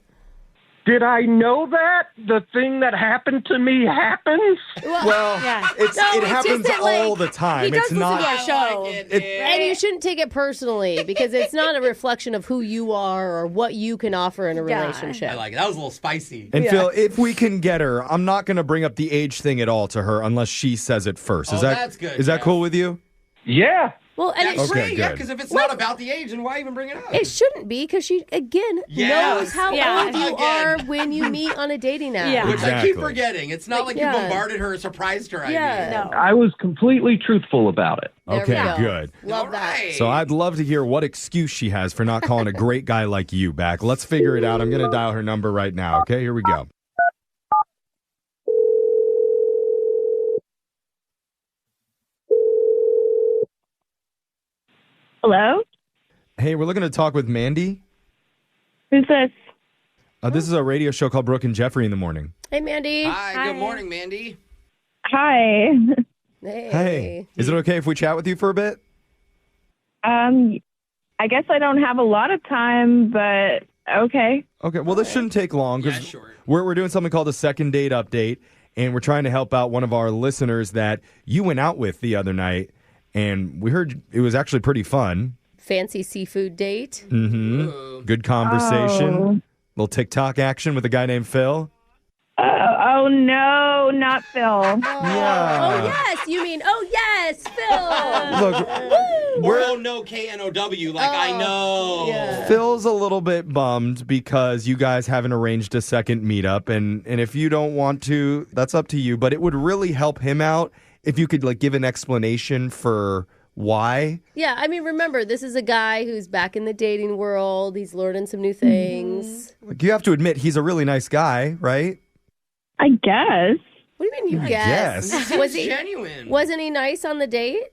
Did I know that the thing that happened to me happens? Well, Yeah. it just happens that, like, all the time. He does It's listen not. to our show. Like it, It- dude. And you shouldn't take it personally because it's not a reflection of who you are or what you can offer in a Yeah. relationship. I like it. That was a little spicy. And Phil, if we can get her, I'm not going to bring up the age thing at all to her unless she says it first. Oh, that's good, Is that Jeff. cool with you? Yeah. Well, and That's it, great, Okay, yeah, good. because if it's not about the age, then why even bring it up? it shouldn't be because she, again, Yes. knows how Yeah. old you Again. are when you meet on a dating app. Yeah. Which I keep Exactly. forgetting. It's not like you yeah. bombarded her or surprised her. I Yeah. mean. No. I was completely truthful about it. There we Okay, go. good. Love All that. right. So I'd love to hear what excuse she has for not calling a great guy like you back. Let's figure it out. I'm going to dial her number right now. Okay, here we go. Hello? Hey, we're looking to talk with Mandy. Who's this? This is a radio show called Brooke and Jeffrey in the morning. Hey, Mandy. Hi, good morning, Mandy. Hi. Hey, is it okay if we chat with you for a bit? I guess I don't have a lot of time, but okay. Okay, well, this shouldn't take long because we're doing something called a second date update, and we're trying to help out one of our listeners that you went out with the other night, and we heard it was actually pretty fun. Fancy seafood date. Mm-hmm. Good conversation. Oh. Little TikTok action with a guy named Phil. Oh no, not Phil. Yeah. Oh, yes. You mean, oh, yes, Phil. Look, We're no KNOW, like I know. Yeah. Phil's a little bit bummed because you guys haven't arranged a second meetup, and if you don't want to, that's up to you. But it would really help him out if you could like give an explanation for why. Yeah, I mean, remember, this is a guy who's back in the dating world. He's learning some new things. Like you have to admit he's a really nice guy, right? I guess. What do you mean you guess? Seems Was he genuine. Wasn't he nice on the date?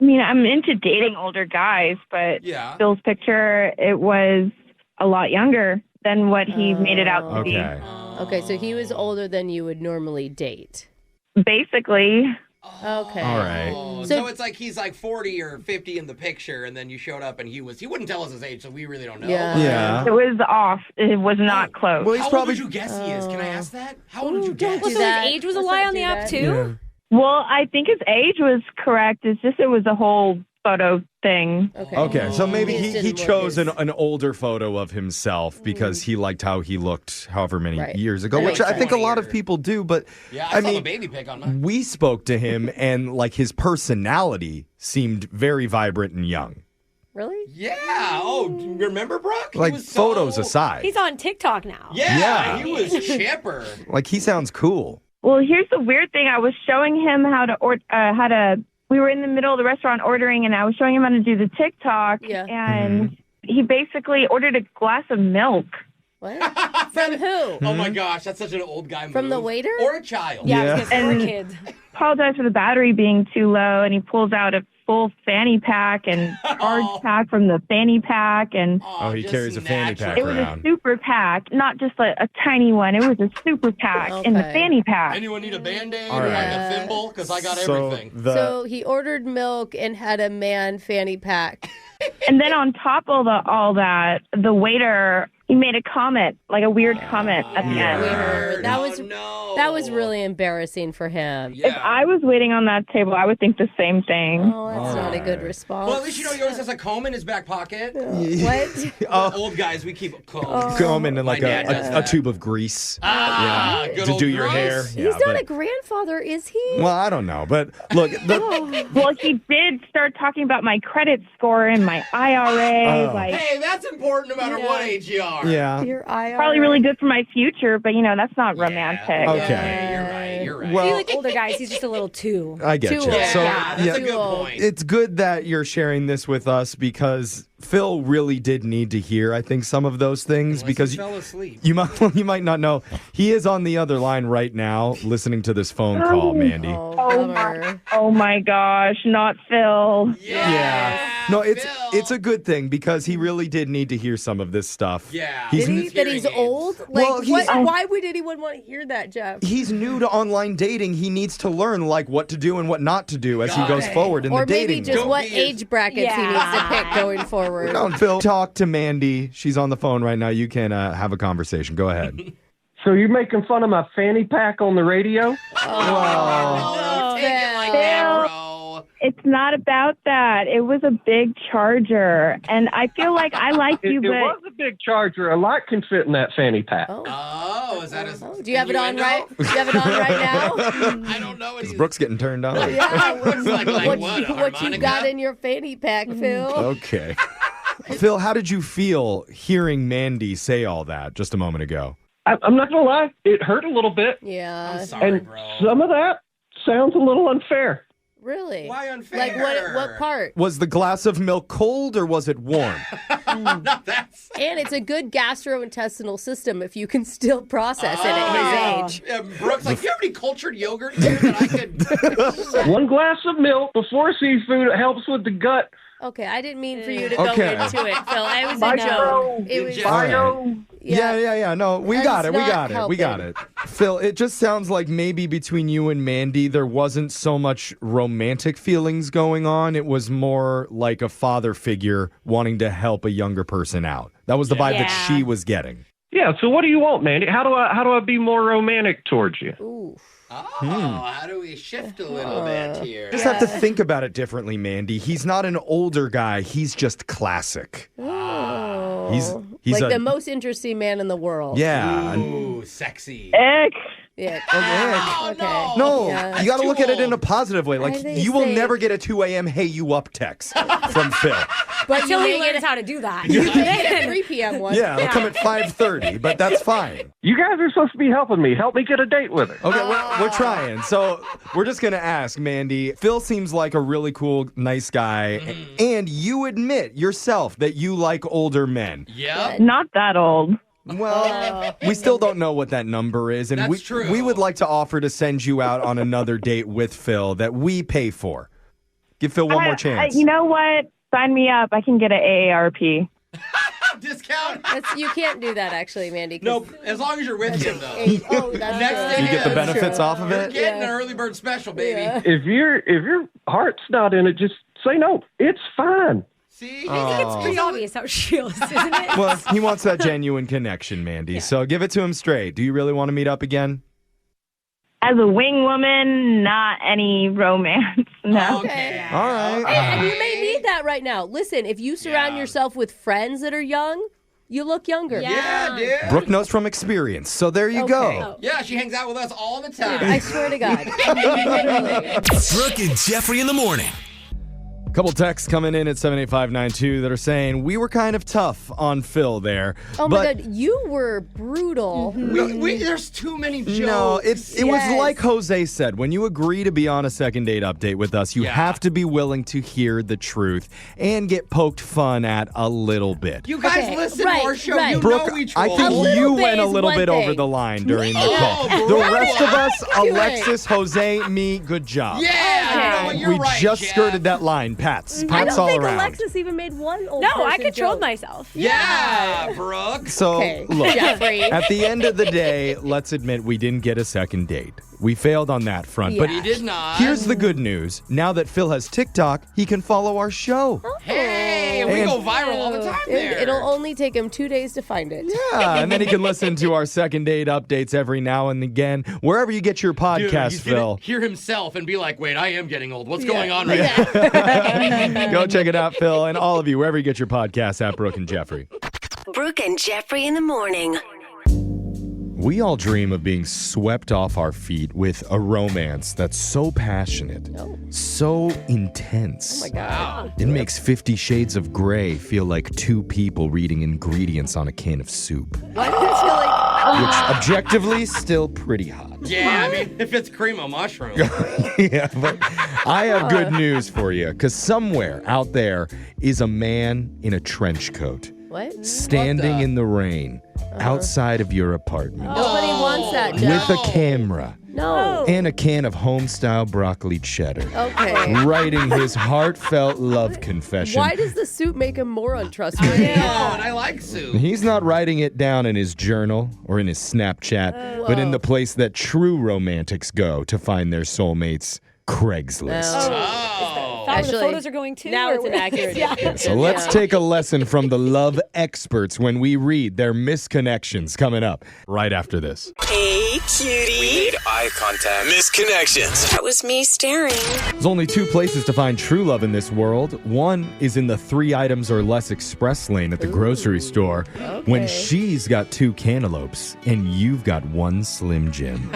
I mean, I'm into dating older guys, but Yeah. Phil's picture, it was a lot younger than what he made it out to Okay. Okay, so he was older than you would normally date. be. Basically. Okay. All right. So it's like he's like 40 or 50 in the picture, and then you showed up and he wouldn't tell us his age, so we really don't know. Yeah. It was off. It was not close. Well, he's How probably old would you guess he is? Can I ask that? How old would you don't guess? do So that. his age was a Let's lie not on the do app that. too? Well, I think his age was correct. It's just it was a whole photo thing. Okay, so maybe He just he didn't chose look an older photo of himself because he liked how he looked however many Right. years ago, That which makes I think a sense. lot of people do. But Yeah, I saw the mean, baby pic on mine. we spoke to him and like his personality seemed very vibrant and young. Really? Yeah. Oh, do you remember Brooke? He Like was so- photos aside. He's on TikTok now. Yeah, he was chipper. Like he sounds cool. Well, here's the weird thing. I was showing him we were in the middle of the restaurant ordering, and I was showing him how to do the TikTok, and he basically ordered a glass of milk. What? From who? Oh my gosh, that's such an old guy move. From the waiter? Or a child. Yeah, I was gonna say, And- poor kid. Apologize for the battery being too low, and he pulls out a full fanny pack and charge pack from the fanny pack, and Oh, he carries a fanny pack it was around. a super pack, not just a tiny one. It was a super pack in the Okay. fanny pack. Anyone need a Band-Aid All or right. like a thimble? Because I got So everything. So he ordered milk and had a man fanny pack. And then on top of all that, the waiter, he made a comment, like a weird comment at the We end. heard. That Oh, was no. that was really embarrassing for him. Yeah. If I was waiting on that table, I would think the same thing. Oh, that's not a good response. Well, at least you know he always has a comb in his back pocket. What? Oh. Old guys, we keep a comb. Come in and My like dad does a that. tube of grease. Ah, good to old do your grease. hair. He's Yeah, not but- a grandfather, is he? well, I don't know, but look, Well, he did start talking about my credit score and my IRA. Oh. Like, Hey, that's important no matter what age you are. yeah. Your IRA. probably really good for my future, but that's not romantic. Okay. Yeah, you're right. You're right. I Well, feel like older guys, he's just a little too. I get Too you. old. yeah, So that's yeah, a good point. it's good that you're sharing this with us because Phil really did need to hear, I think, some of those things Unless because he fell asleep. you might not know. He is on the other line right now listening to this phone call, Mandy. Oh, Oh bummer. Oh my gosh, not Phil. Yeah. No, it's Phil. a good thing because he really did need to hear some of this stuff. Yeah. He's Did he, that he's old? Like, Well, he's- why would anyone want to hear that, Jeff? He's new to online dating. He needs to learn like what to do and what not to do as he goes forward in Or the dating. maybe just world. what age brackets he needs to pick going forward. No, Phil, talk to Mandy. She's on the phone right now. You can have a conversation. Go ahead. So you're making fun of my fanny pack on the radio? Oh, don't take it like that, bro. It's not about that. It was a big charger, and I feel like I like you, It but was a big charger. A lot can fit in that fanny pack. Oh, is that a... Do you have it on right? Do you have it on right now? I don't know. Because Brooke's getting turned on. Yeah. what you got in your fanny pack, Phil? Okay. Phil, how did you feel hearing Mandy say all that just a moment ago? I'm not going to lie. It hurt a little bit. Yeah. I'm sorry, And bro. some of that sounds a little unfair. Really? Why unfair? Like what part? Was the glass of milk cold or was it warm? And it's a good gastrointestinal system if you can still process it at his age. Yeah, Brooke's like, you have any cultured yogurt here that I could... One glass of milk before seafood helps with the gut. Okay, I didn't mean for you to go Okay. into it, Phil. It was a Bio. joke. It was Bio. Yeah. No, we got it. We not got it. We got it. Phil, it just sounds like maybe between you and Mandy, there wasn't so much romantic feelings going on. It was more like a father figure wanting to help a younger person out. That was the vibe that she was getting. Yeah, so what do you want, Mandy? How do I be more romantic towards you? Ooh. how do we shift a little bit here? Just have to think about it differently, Mandy. He's not an older guy. He's just classic. Oh. He's like a- the most interesting man in the world. Yeah. Ooh, sexy. Ick. Yeah. Oh, No, Yeah. you got to too look at it in a old. positive way. Like, Why they you will say- never get a 2 a.m. hey, you up text from Phil. But Until you he may learns get how to do that. you may get a 3 p.m. one. Yeah, it'll come at 5:30, but that's fine. You guys are supposed to be helping me. Help me get a date with her. Okay, we're trying. So we're just going to ask, Mandy. Phil seems like a really cool, nice guy. And you admit yourself that you like older men. Yep. Not that old. Well, we still don't know what that number is. And That's true. we would like to offer to send you out on another date with Phil that we pay for. Give Phil one more chance. You know what? Sign me up. I can get an AARP. Discount? You can't do that, actually, Mandy. 'cause- Nope. As long as you're with him, though. Oh, that's Next true. to You get the him, benefits off of You're it? getting an early bird special, baby. Yeah. If your heart's not in it, just say no. It's fine. See? It's pretty obvious how she feels, isn't it? Well, he wants that genuine connection, Mandy. So give it to him straight. Do you really want to meet up again? As a wing woman, not any romance. No. Okay. All right. And you may need that right now. Listen, if you surround yourself with friends that are young, you look younger. Yeah, dude. Brooke knows from experience, so there you go. Yeah, she hangs out with us all the time. I swear to God. Literally. Brooke and Jeffrey in the morning. Couple texts coming in at 78592 that are saying we were kind of tough on Phil there. Oh but my God, you were brutal. There's too many jokes. No, it was like Jose said. When you agree to be on a second date update with us, you have to be willing to hear the truth and get poked fun at a little bit. You guys listen to our show. You Brooke, know we I troll. think you went a little bit over the line during the call. Brooke. The rest of us, Do it. Alexis, Jose, me, good job. Yeah, you know what? You're We right, just Jeff. skirted that line. Pats I all don't think around. Alexis even made one old No, I person controlled joke. myself. Yeah, Brooke. So, Okay, look, Jeffrey. at the end of the day, let's admit we didn't get a second date. We failed on that front. But We did not. here's the good news. Now that Phil has TikTok, he can follow our show. Hey, we And- go viral all the time there. It'll only take him 2 days to find it. Yeah, and then he can listen to our second date updates every now and again, wherever you get your Dude, podcast, he's gonna Phil. hear himself and be like, wait, I am getting old. What's going on right now? Go check it out, Phil, and all of you, wherever you get your podcast at Brooke and Jeffrey. Brooke and Jeffrey in the morning. We all dream of being swept off our feet with a romance that's so passionate, so intense. Oh my God. It makes 50 Shades of Grey feel like two people reading ingredients on a can of soup, Why does it feel like... which objectively still pretty hot. Yeah, I mean, if it's cream of mushroom. Yeah, but I have good news for you, because somewhere out there is a man in a trench coat, What? standing in the rain outside of your apartment Nobody wants that, Jeff. with a camera No. and a can of home-style broccoli cheddar, Okay. writing his heartfelt love confession. Why does the soup make him more untrustworthy? No, and I like soup. He's not writing it down in his journal or in his Snapchat, but in the place that true romantics go to find their soulmates, Craigslist. Oh. where Actually, the photos are going to? now or it's an where- accurate Yeah. description. So let's Yeah. take a lesson from the love experts when we read their misconnections coming up right after this. Hey, cutie. We need eye contact. Misconnections. That was me staring. There's only two places to find true love in this world. One is in the 3 items or less express lane at the grocery store when she's got 2 cantaloupes and you've got 1 Slim Jim.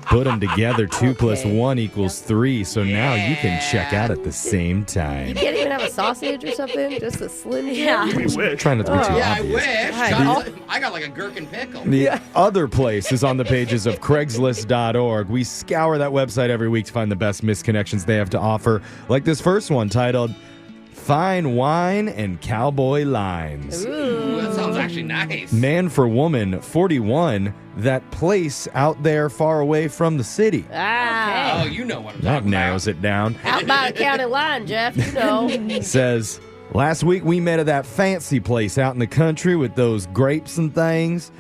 Put them together, 2 plus 1 equals 3, so now you can check out at the same You time. can't even have a sausage or something? Just a Slim Jim? Yeah. Trying not to be too Yeah, I obvious. wish. I got like a gherkin pickle. The other place is on the pages of Craigslist.org. We scour that website every week to find the best misconnections they have to offer, like this first one titled Fine Wine and Cowboy Lines. Ooh, that sounds actually nice. Man for woman, 41, that place out there far away from the city. Ah. Oh, you know what I'm That talking narrows it down. Out by the county line, Jeff. You know. Says, last week we met at that fancy place out in the country with those grapes and things.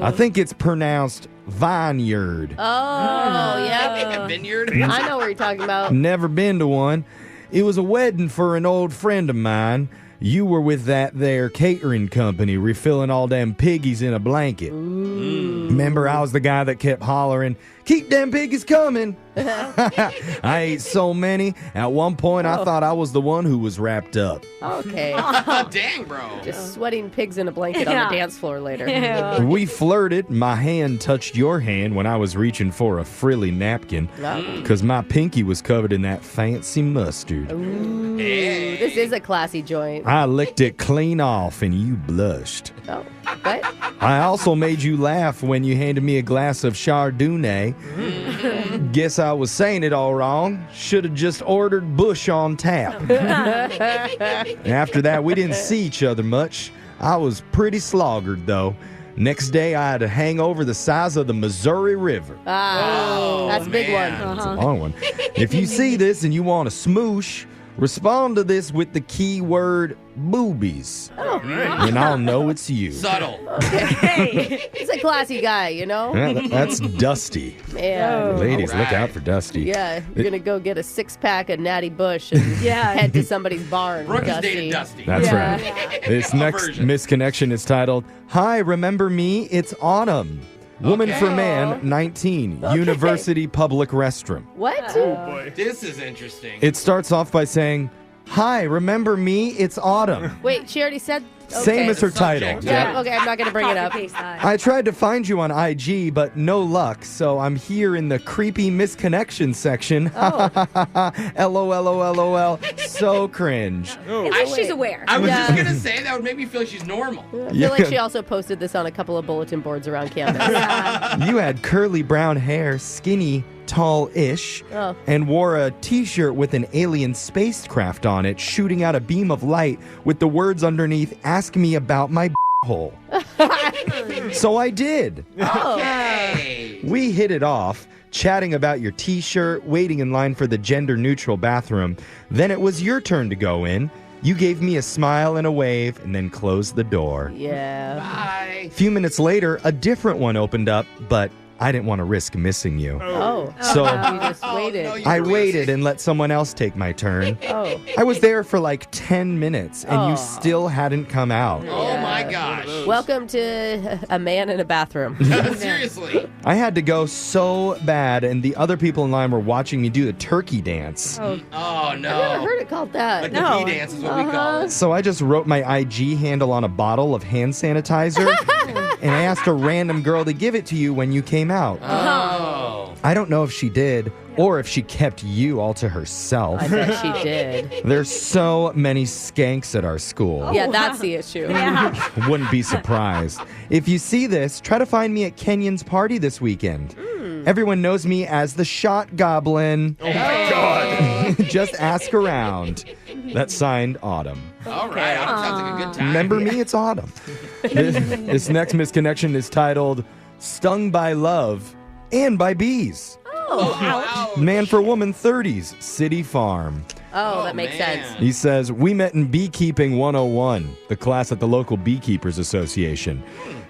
I think it's pronounced vineyard. Oh, yeah. Vineyard? I know what you're talking about. Never been to one. It was a wedding for an old friend of mine. You were with that there catering company refilling all them piggies in a blanket. Remember, I was the guy that kept hollering, "Keep them piggies coming." I ate so many. At one point, I thought I was the one who was wrapped up. Okay. Dang, bro. Just sweating pigs in a blanket on the dance floor later. We flirted. My hand touched your hand when I was reaching for a frilly napkin because my pinky was covered in that fancy mustard. Ooh, this is a classy joint. I licked it clean off and you blushed. Oh, what? I also made you laugh when you handed me a glass of Chardonnay. Guess I was saying it all wrong. Should have just ordered Bush on tap. After that, we didn't see each other much. I was pretty sloggered, though. Next day, I had a hangover the size of the Missouri River. That's a big one. It's a long one. If you see this and you want to smoosh, respond to this with the keyword boobies. And I'll know it's you. Subtle. Okay. He's a classy guy, you know? Yeah, that's Dusty. Man. Ladies, look out for Dusty. Yeah, you're going to go get a 6-pack of Natty Bush and head to somebody's barn. Brooke has Dusty. dated Dusty. That's right. This next misconnection is titled, Hi, Remember Me? It's Autumn. Woman for man, 19. University public restroom. What? Oh, boy. This is interesting. It starts off by saying, Hi, remember me? It's autumn. Wait, she already said? Okay. Same as her title. Yeah, okay, I'm not going to bring it up. I tried to find you on IG, but no luck, so I'm here in the creepy misconnection section. LOL. So cringe. At least she's aware. I was just going to say that would make me feel she's normal. I feel like she also posted this on a couple of bulletin boards around campus. You had curly brown hair, skinny, tall-ish, and wore a t-shirt with an alien spacecraft on it shooting out a beam of light with the words underneath, ask me about my hole. So I did. Okay. We hit it off, chatting about your t-shirt, waiting in line for the gender-neutral bathroom. Then it was your turn to go in. You gave me a smile and a wave and then closed the door. Yeah. Bye. A few minutes later, a different one opened up, but I didn't want to risk missing you. Oh. So you just waited. I waited and let someone else take my turn. Oh. I was there for like 10 minutes and you still hadn't come out. Oh my gosh. Welcome to a man in a bathroom. Seriously. I had to go so bad and the other people in line were watching me do the turkey dance. Oh no. I've never heard it called that. Like the pee dance is what we call it. So I just wrote my IG handle on a bottle of hand sanitizer and I asked a random girl to give it to you when you came out. Oh. I don't know if she did or if she kept you all to herself. I bet she did. There's so many skanks at our school. Yeah, that's the issue. Wouldn't be surprised. If you see this, try to find me at Kenyon's party this weekend. Everyone knows me as the Shot Goblin. Oh my God. Just ask around. That's signed Autumn. All right. Autumn sounds like a good time. Remember me? It's Autumn. This next misconnection is titled Stung by Love and by Bees. Oh, ouch. Man for woman, 30s, City Farm. Oh, that makes sense. He says, we met in Beekeeping 101, the class at the local Beekeepers Association.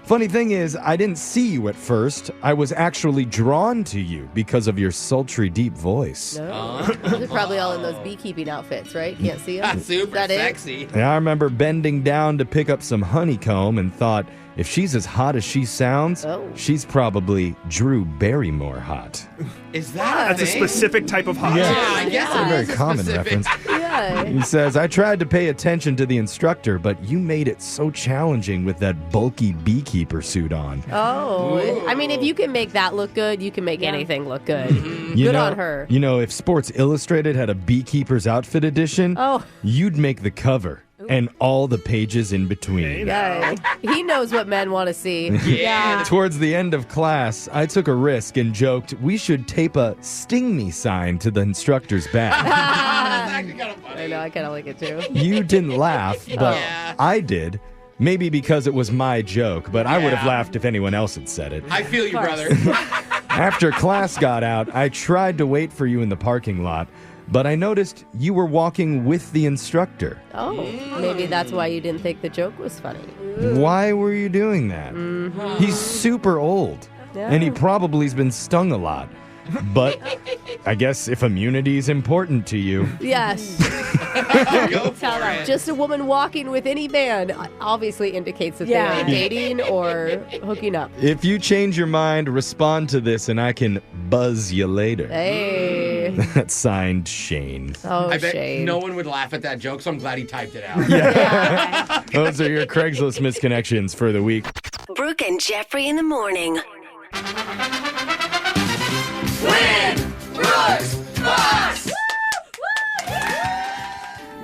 Funny thing is, I didn't see you at first. I was actually drawn to you because of your sultry, deep voice. They're probably all in those beekeeping outfits, right? Can't see them. Super sexy. And I remember bending down to pick up some honeycomb and thought, if she's as hot as she sounds, she's probably Drew Barrymore hot. Is that That's a specific type of hot. Yeah, I guess it's a very common reference. Yeah. He says, I tried to pay attention to the instructor, but you made it so challenging with that bulky beekeeper suit on. Oh, I mean, if you can make that look good, you can make anything look good. You Good know, on her. You know, if Sports Illustrated had a beekeeper's outfit edition, you'd make the cover and all the pages in between. Yeah. He knows what men want to see. Yeah. Towards the end of class, I took a risk and joked we should tape a "Sting Me" sign to the instructor's back. I know, I kind of like it too. You didn't laugh, but I did. Maybe because it was my joke, but I would have laughed if anyone else had said it. I feel you, brother. After class got out, I tried to wait for you in the parking lot, but I noticed you were walking with the instructor. Oh, maybe that's why you didn't think the joke was funny. Why were you doing that? He's super old, and he probably has been stung a lot. But I guess if immunity is important to you. Yes. Just a woman walking with any man obviously indicates that they're dating or hooking up. If you change your mind, respond to this and I can buzz you later. Hey. That's signed Shane. Oh, I bet Shane. no one would laugh at that joke, so I'm glad he typed it out. Those are your Craigslist misconnections for the week. Brooke and Jeffrey in the morning.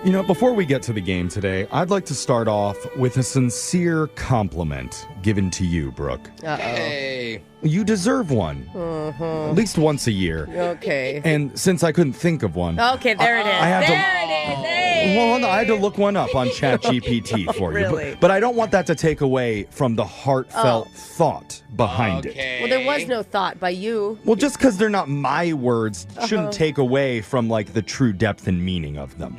You know, before we get to the game today, I'd like to start off with a sincere compliment given to you, Brooke. Hey. You deserve one. At least once a year. Okay. And since I couldn't think of one. Okay, there it is. I had to- There it is. Hey. Well, I had to look one up on ChatGPT for you. Really? But I don't want that to take away from the heartfelt thought behind it. Well, there was no thought by you. Well, just because they're not my words shouldn't take away from, like, the true depth and meaning of them.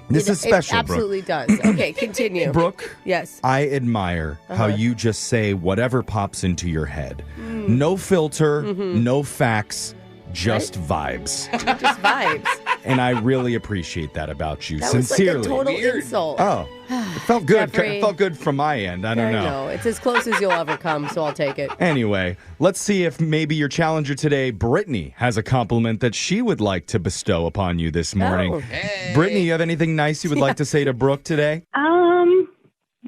This is special, It absolutely does. Okay, continue. Brooke? Yes. I admire how you just say whatever pops into your head. No filter, no facts, just vibes. Just vibes. And I really appreciate that about you, That sincerely. was like a total insult. Oh, it felt good. Jeffrey. It felt good from my end. I don't I know. know. It's as close as you'll ever come, so I'll take it. Anyway, let's see if maybe your challenger today, Brittany, has a compliment that she would like to bestow upon you this morning. Oh. Brittany, you have anything nice you would like to say to Brooke today? No.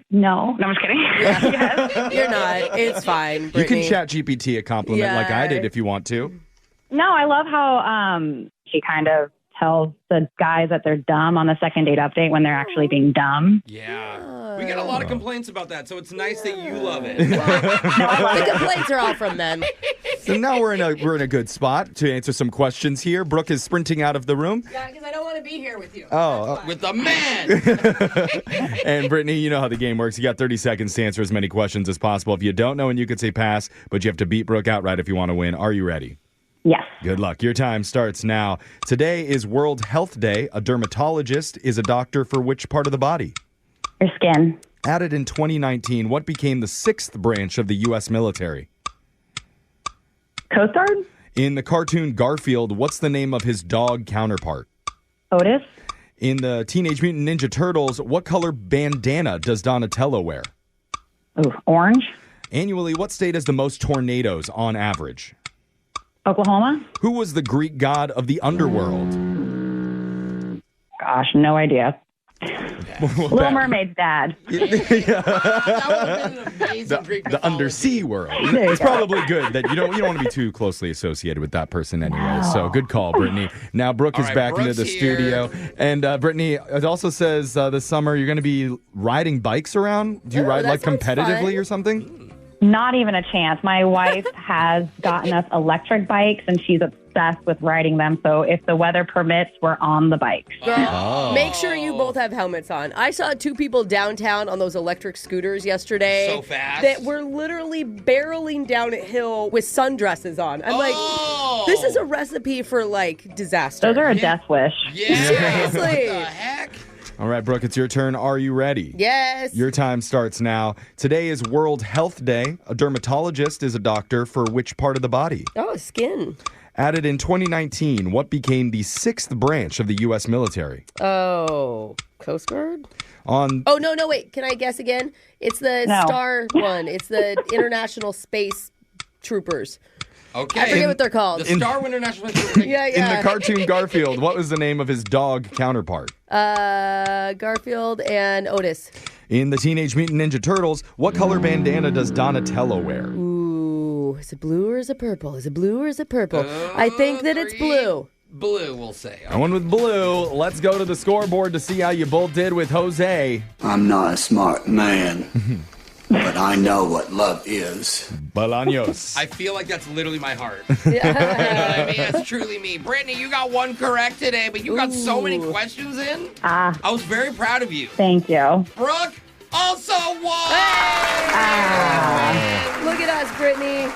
No, I'm just kidding. You're not. It's fine, You Brittany. can chat GPT a compliment like I did if you want to. No, I love how she kind of tells the guys that they're dumb on the second date update when they're actually being dumb. Yeah. We get a lot of complaints about that, so it's nice that you love it. The complaints are all from them. So now we're in a good spot to answer some questions here. Brooke is sprinting out of the room. Yeah, because I don't want to be here with you. Oh, With the man. and Brittany, you know how the game works. You got 30 seconds to answer as many questions as possible. If you don't know, and you could say pass, but you have to beat Brooke outright if you want to win. Are you ready? Yes. Good luck. Your time starts now. Today is World Health Day. A dermatologist is a doctor for which part of the body? Your skin. Added in 2019, what became the sixth branch of the U.S. military? Coast Guard? In the cartoon Garfield, what's the name of his dog counterpart? Otis? In the Teenage Mutant Ninja Turtles, what color bandana does Donatello wear? Ooh, orange? Annually, what state has the most tornadoes on average? Oklahoma? Who was the Greek god of the underworld? Gosh, no idea. Little Mermaid's dad. The undersea world. It's probably good that you don't want to be too closely associated with that person anyway. So good call, Brittany. Now Brooke is back into the studio. And Brittany, it also says this summer you're going to be riding bikes around. Do you ride like that sounds competitively fun. or something? Not even a chance. My wife has gotten us electric bikes, and she's obsessed with riding them. So if the weather permits, we're on the bikes. Girl, make sure you both have helmets on. I saw 2 people downtown on those electric scooters yesterday. So fast. That were literally barreling down a hill with sundresses on. I'm like, this is a recipe for, like, disaster. Those are a death wish. Yeah. Seriously. What the heck? All right, Brooke, it's your turn. Are you ready? Yes. Your time starts now. Today is World Health Day. A dermatologist is a doctor for which part of the body? Oh, skin. Added in 2019, what became the 6th branch of the U.S. military? Oh, Coast Guard? Oh, no, wait. Can I guess again? It's the Star one. It's the International Space Troopers. Okay. I forget what they're called. The Star International Space Yeah. In the cartoon Garfield, what was the name of his dog counterpart? Garfield and Otis. In the Teenage Mutant Ninja Turtles, what color bandana does Donatello wear? Ooh, is it blue or is it purple? Is it blue or is it purple? I think that it's blue. Blue, we'll say. I went with blue. Let's go to the scoreboard to see how you both did with Jose. I'm not a smart man, but I know what love is. Bolaños. I feel like that's literally my heart. You know what I mean? That's truly me. Brittany, you got 1 correct today, but you got so many questions in. I was very proud of you. Thank you. Brooke also won! Look at us, Brittany.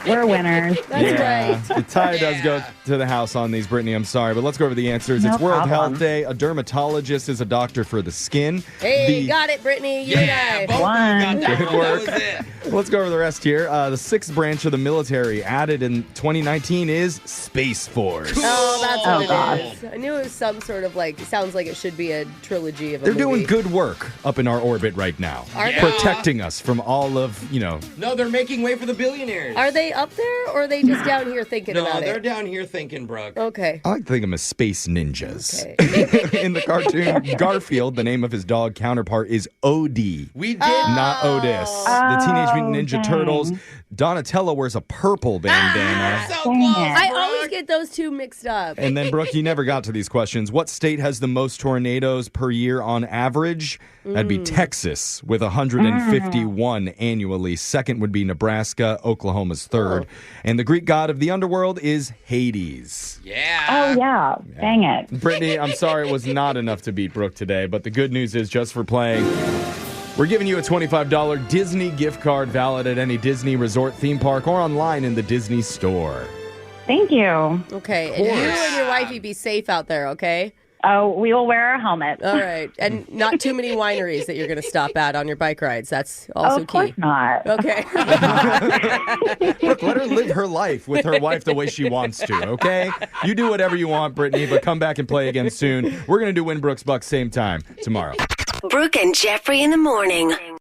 We're winners. That's right. The tie does go to the house on these, Brittany. I'm sorry, but let's go over the answers. No It's World problem. Health Day. A dermatologist is a doctor for the skin. Hey, got it, Brittany. You and I. Both of you got that. Good work. That was it. Let's go over the rest here. The 6th branch of the military added in 2019 is Space Force. Oh, that's Oh, what gosh. it is. I knew it was some sort of like, sounds like it should be a trilogy of a They're movie. doing good work up in our orbit right now. Are they? Protecting us from all of, No, they're making way for the billionaires. Are they up there or are they just down here thinking No, about they're it? down here thinking, Brooke. Okay. I like to think of them as space ninjas. In the cartoon Garfield, the name of his dog counterpart is Odie. We did. Not Otis. The Teenage Mutant Ninja Turtles. Donatello wears a purple bandana. So close, I Brooke. always get those two mixed up. And then, Brooke, you never got to these questions. What state has the most tornadoes per year on average? That'd be Texas with 151 annually. Second would be Nebraska. Oklahoma's third. And the Greek god of the underworld is Hades. Yeah. Oh, yeah. Dang it. Brittany, I'm sorry it was not enough to beat Brooke today, but the good news is just for playing, we're giving you a $25 Disney gift card valid at any Disney resort theme park or online in the Disney store. Thank you. Okay. And you and your wifey be safe out there, okay? Oh, we will wear our helmets. All right. And not too many wineries that you're going to stop at on your bike rides. That's also Of course key. not. Okay. Look, let her live her life with her wife the way she wants to, okay? You do whatever you want, Brittany, but come back and play again soon. We're going to do Win Brooks Bucks same time tomorrow. Brooke and Jeffrey in the morning.